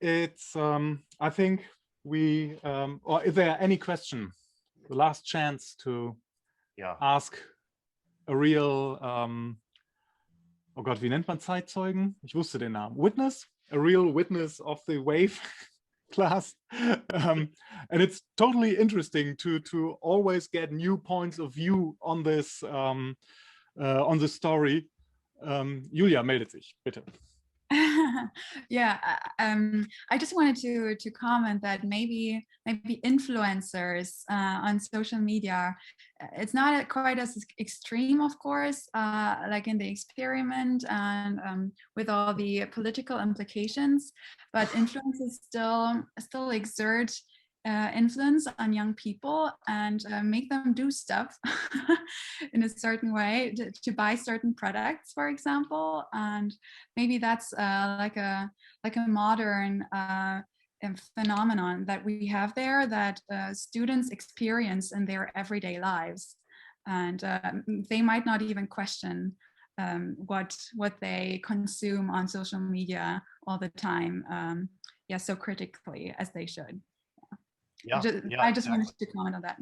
It's I think we or is there any question? The last chance to ask a real oh Gott, wie nennt man Zeitzeugen? Ich wusste den Namen. Witness, a real witness of the wave class. And it's totally interesting to always get new points of view on this story. Julia meldet sich, bitte. Yeah, I just wanted to comment that maybe influencers on social media, it's not quite as extreme, of course, like in the experiment and with all the political implications, but influencers still exert influence on young people and make them do stuff in a certain way, to buy certain products, for example. And maybe that's like a modern phenomenon that we have there, that students experience in their everyday lives, and they might not even question what they consume on social media all the time, so critically as they should. I just wanted to comment on that.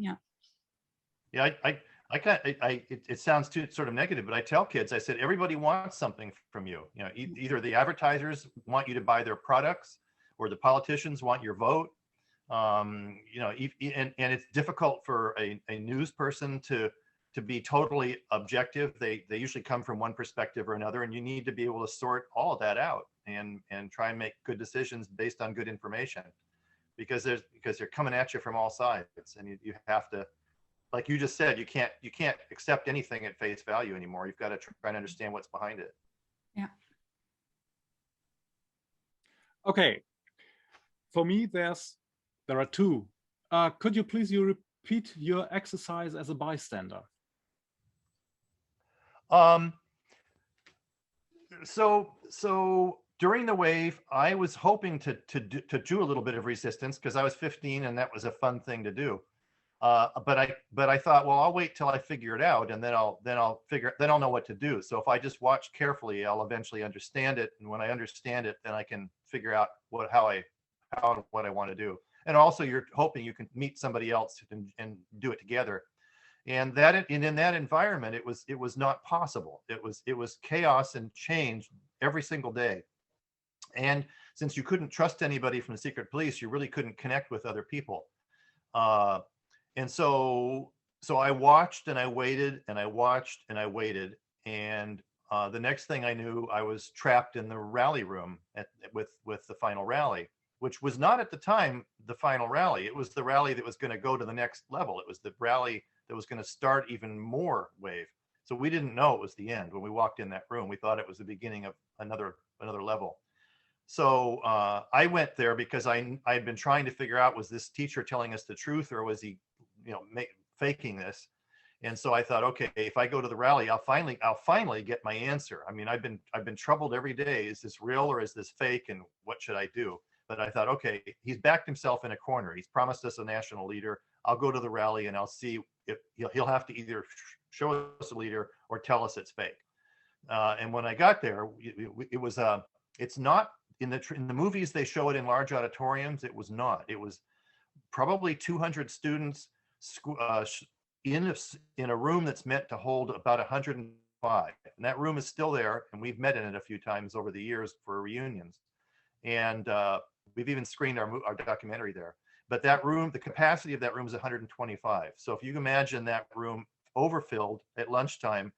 It sounds too sort of negative, but I tell kids, I said, everybody wants something from you. You know, either the advertisers want you to buy their products, or the politicians want your vote. You know, and it's difficult for a news person to be totally objective. They usually come from one perspective or another, and you need to be able to sort all of that out and try and make good decisions based on good information. Because they're coming at you from all sides, and you have to, like you just said, you can't accept anything at face value anymore. You've got to try and understand what's behind it. Yeah. Okay. For me, there are two Could you please repeat your exercise as a bystander? So during the wave, I was hoping to do a little bit of resistance because I was 15 and that was a fun thing to do. But I thought, well, I'll wait till I figure it out, and then I'll know what to do. So if I just watch carefully, I'll eventually understand it, and when I understand it, then I can figure out what I want to do. And also, you're hoping you can meet somebody else and do it together. And in that environment, it was not possible. It was chaos and change every single day. And since you couldn't trust anybody from the secret police, you really couldn't connect with other people. And so I watched and I waited and I watched and I waited. And the next thing I knew, I was trapped in the rally room with the final rally, which was not at the time the final rally. It was the rally that was going to go to the next level. It was the rally that was going to start even more wave. So we didn't know it was the end. When we walked in that room, we thought it was the beginning of another level. So I went there because I had been trying to figure out, was this teacher telling us the truth, or was he, faking this? And so I thought, okay, if I go to the rally, I'll finally get my answer. I mean, I've been troubled every day. Is this real or is this fake? And what should I do? But I thought, okay, he's backed himself in a corner. He's promised us a national leader. I'll go to the rally and I'll see if he'll have to either show us a leader or tell us it's fake. And when I got there, it was it's not in the movies. They show it in large auditoriums. It was not. It was probably 200 students in a room that's meant to hold about 105. And that room is still there, and we've met in it a few times over the years for reunions. And we've even screened our documentary there. But that room, the capacity of that room is 125. So if you can imagine that room overfilled at lunchtime,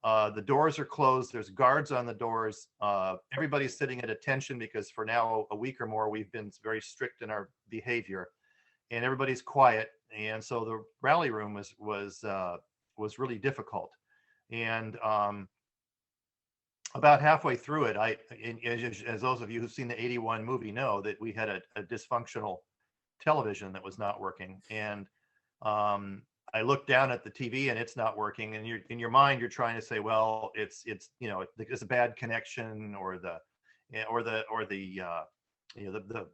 the doors are closed. There's guards on the doors. Everybody's sitting at attention because for now a week or more, we've been very strict in our behavior, and everybody's quiet. And so the rally room was really difficult. And about halfway through it, as those of you who've seen the '81 movie know, that we had a dysfunctional television that was not working. And I looked down at the TV and it's not working. And in your mind, you're trying to say, well, it's a bad connection, or the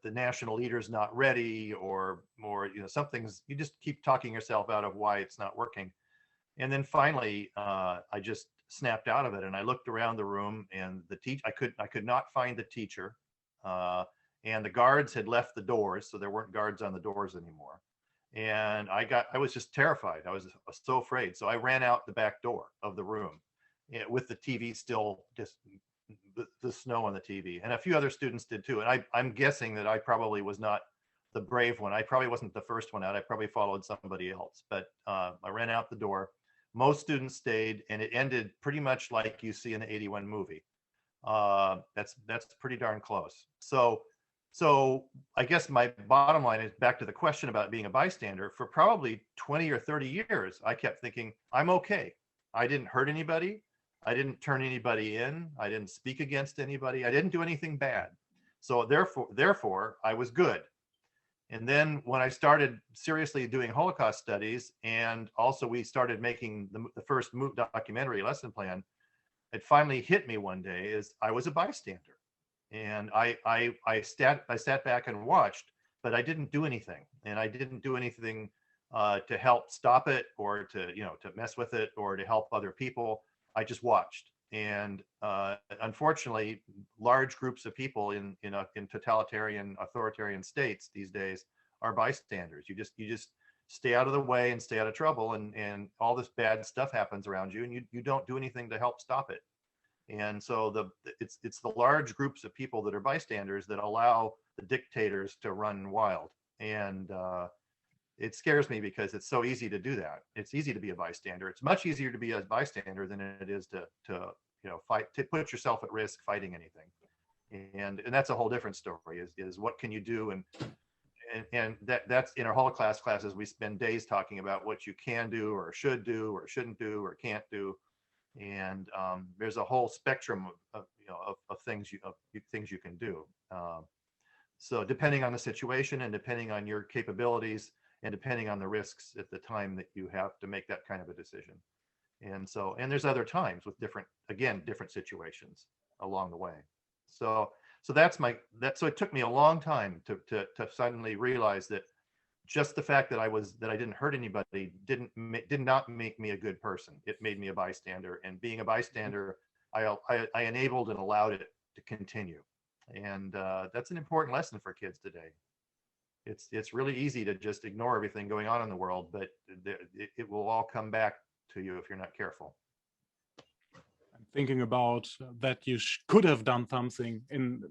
national leader's not ready, or something's. You just keep talking yourself out of why it's not working. And then finally, I just snapped out of it, and I looked around the room, and I could not find the teacher, and the guards had left the doors, so there weren't guards on the doors anymore. And I was just terrified. I was so afraid. So I ran out the back door of the room, with the TV still, just the snow on the TV. And a few other students did too. And I'm guessing that I probably was not the brave one. I probably wasn't the first one out. I probably followed somebody else. But I ran out the door. Most students stayed, and it ended pretty much like you see in the '81 movie. That's pretty darn close. So I guess my bottom line is back to the question about being a bystander. For probably 20 or 30 years, I kept thinking, I'm okay. I didn't hurt anybody. I didn't turn anybody in. I didn't speak against anybody. I didn't do anything bad. So therefore, I was good. And then when I started seriously doing Holocaust studies, and also we started making the first documentary lesson plan, it finally hit me one day is I was a bystander. And I sat back and watched, but I didn't do anything. And I didn't do anything to help stop it, or to mess with it, or to help other people. I just watched. And unfortunately, large groups of people in totalitarian, authoritarian states these days are bystanders. You just stay out of the way and stay out of trouble, and all this bad stuff happens around you, and you don't do anything to help stop it. And so it's the large groups of people that are bystanders that allow the dictators to run wild. And it scares me because it's so easy to do that. It's easy to be a bystander. It's much easier to be a bystander than it is to fight, to put yourself at risk fighting anything. And that's a whole different story. Is what can you do? And that's in our Holocaust classes. We spend days talking about what you can do, or should do, or shouldn't do, or can't do. And there's a whole spectrum of things you can do. So depending on the situation and depending on your capabilities and depending on the risks at the time that you have to make that kind of a decision. And so, and there's other times with different situations along the way. So so it took me a long time to suddenly realize that just the fact that I didn't hurt anybody did not make me a good person. It made me a bystander, and being a bystander, I enabled and allowed it to continue. And that's an important lesson for kids today. It's really easy to just ignore everything going on in the world, but it will all come back to you if you're not careful. I'm thinking about that you could have done something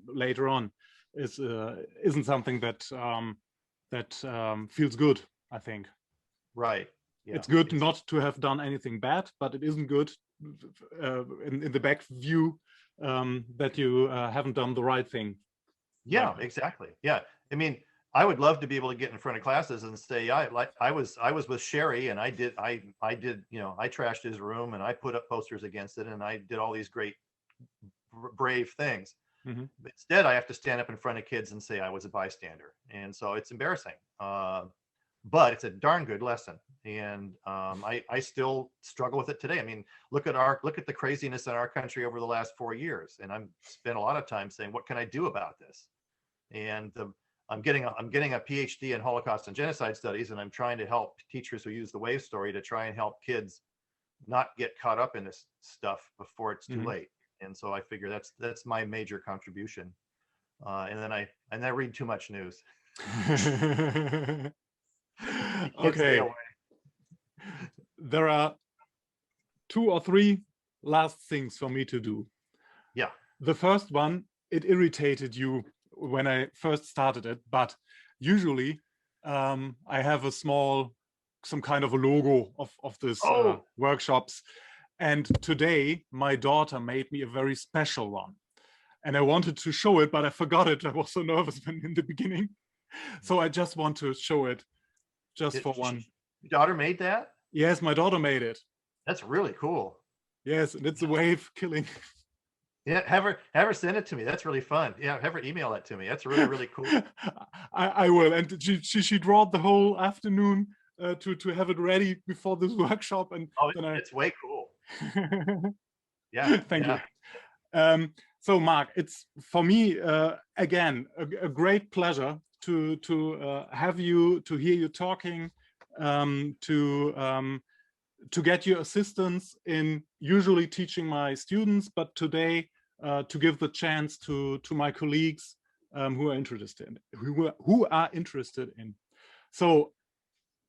later on isn't something that feels good, I think. Right. Yeah. It's good not to have done anything bad, but it isn't good in the back view that you haven't done the right thing. Yeah, exactly. Yeah. I mean, I would love to be able to get in front of classes and say, yeah, like I was with Sherry, and I did, you know, I trashed his room and I put up posters against it and I did all these great, brave things. Mm-hmm. But instead, I have to stand up in front of kids and say I was a bystander. And so it's embarrassing, but it's a darn good lesson. And I still struggle with it today. I mean, look at the craziness in our country over the last 4 years. And I'm spent a lot of time saying, what can I do about this? And I'm getting a PhD in Holocaust and genocide studies, and I'm trying to help teachers who use the WAVE story to try and help kids not get caught up in this stuff before it's too late. And so I figure that's my major contribution. And then I read too much news. Okay. There are 2 or 3 last things for me to do. Yeah. The first one, it irritated you when I first started it, but usually I have some kind of a logo of this workshops. And today my daughter made me a very special one. And I wanted to show it, but I forgot it. I was so nervous in the beginning. So I just want to show it for one. Your daughter made that? Yes, my daughter made it. That's really cool. Yes, and it's a wave killing. Yeah, have her send it to me. That's really fun. Yeah, have her email it to me. That's really, really cool. I will. And she drawed the whole afternoon to have it ready before this workshop. And it's way cool. Yeah. Thank you. So Mark, it's for me again a great pleasure to have you, to hear you talking, to get your assistance in usually teaching my students, but today to give the chance to my colleagues who are interested in. So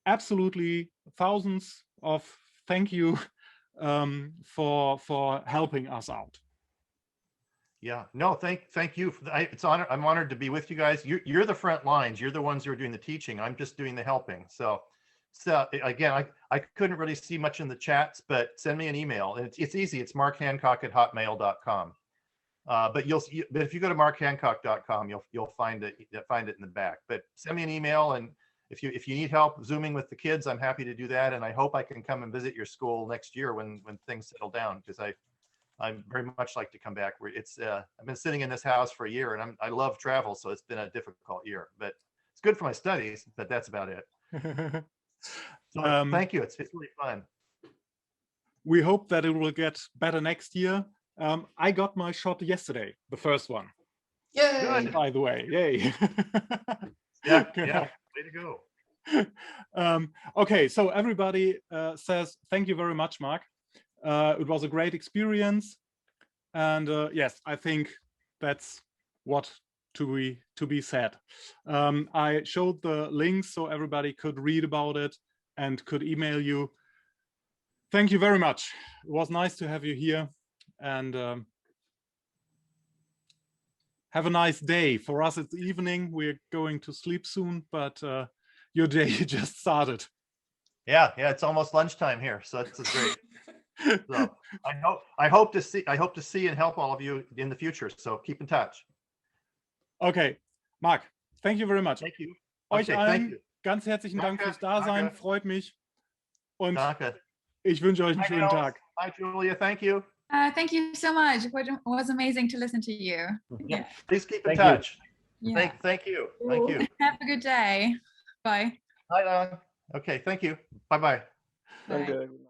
absolutely thousands of thank you for helping us out. Yeah, no, thank you. I'm honored to be with you guys. You're the front lines. You're the ones who are doing the teaching. I'm just doing the helping. So again, I couldn't really see much in the chats, but send me an email. And it's easy. It's markhancock@hotmail.com. But if you go to markhancock.com, you'll find it in the back. But send me an email, and if you need help Zooming with the kids, I'm happy to do that. And I hope I can come and visit your school next year when things settle down, because I very much like to come back. I've been sitting in this house for a year, and I love travel, so it's been a difficult year. But it's good for my studies. But that's about it. So thank you. It's really fun. We hope that it will get better next year. I got my shot yesterday, the first one. Yay! Good. By the way, yay! Yeah, way to go. Okay, so everybody says thank you very much, Mark. It was a great experience, and yes, I think that's what to be said. I showed the links so everybody could read about it and could email you. Thank you very much. It was nice to have you here, and have a nice day. For us, it's evening. We're going to sleep soon, but your day just started. Yeah, it's almost lunchtime here, so that's great. So I hope to see and help all of you in the future. So keep in touch. Okay, Marc, thank you very much. Thank you. Euch allen ganz herzlichen Dank fürs Dasein. Freut mich. Und ich wünsche euch einen schönen Tag. Bye, Julia. Thank you. Thank you so much. It was amazing to listen to you. Yeah. Please keep in touch. Yeah. Thank you. Thank you. Have a good day. Bye. Hi, Don. Okay, thank you. Bye-bye. Bye. Danke.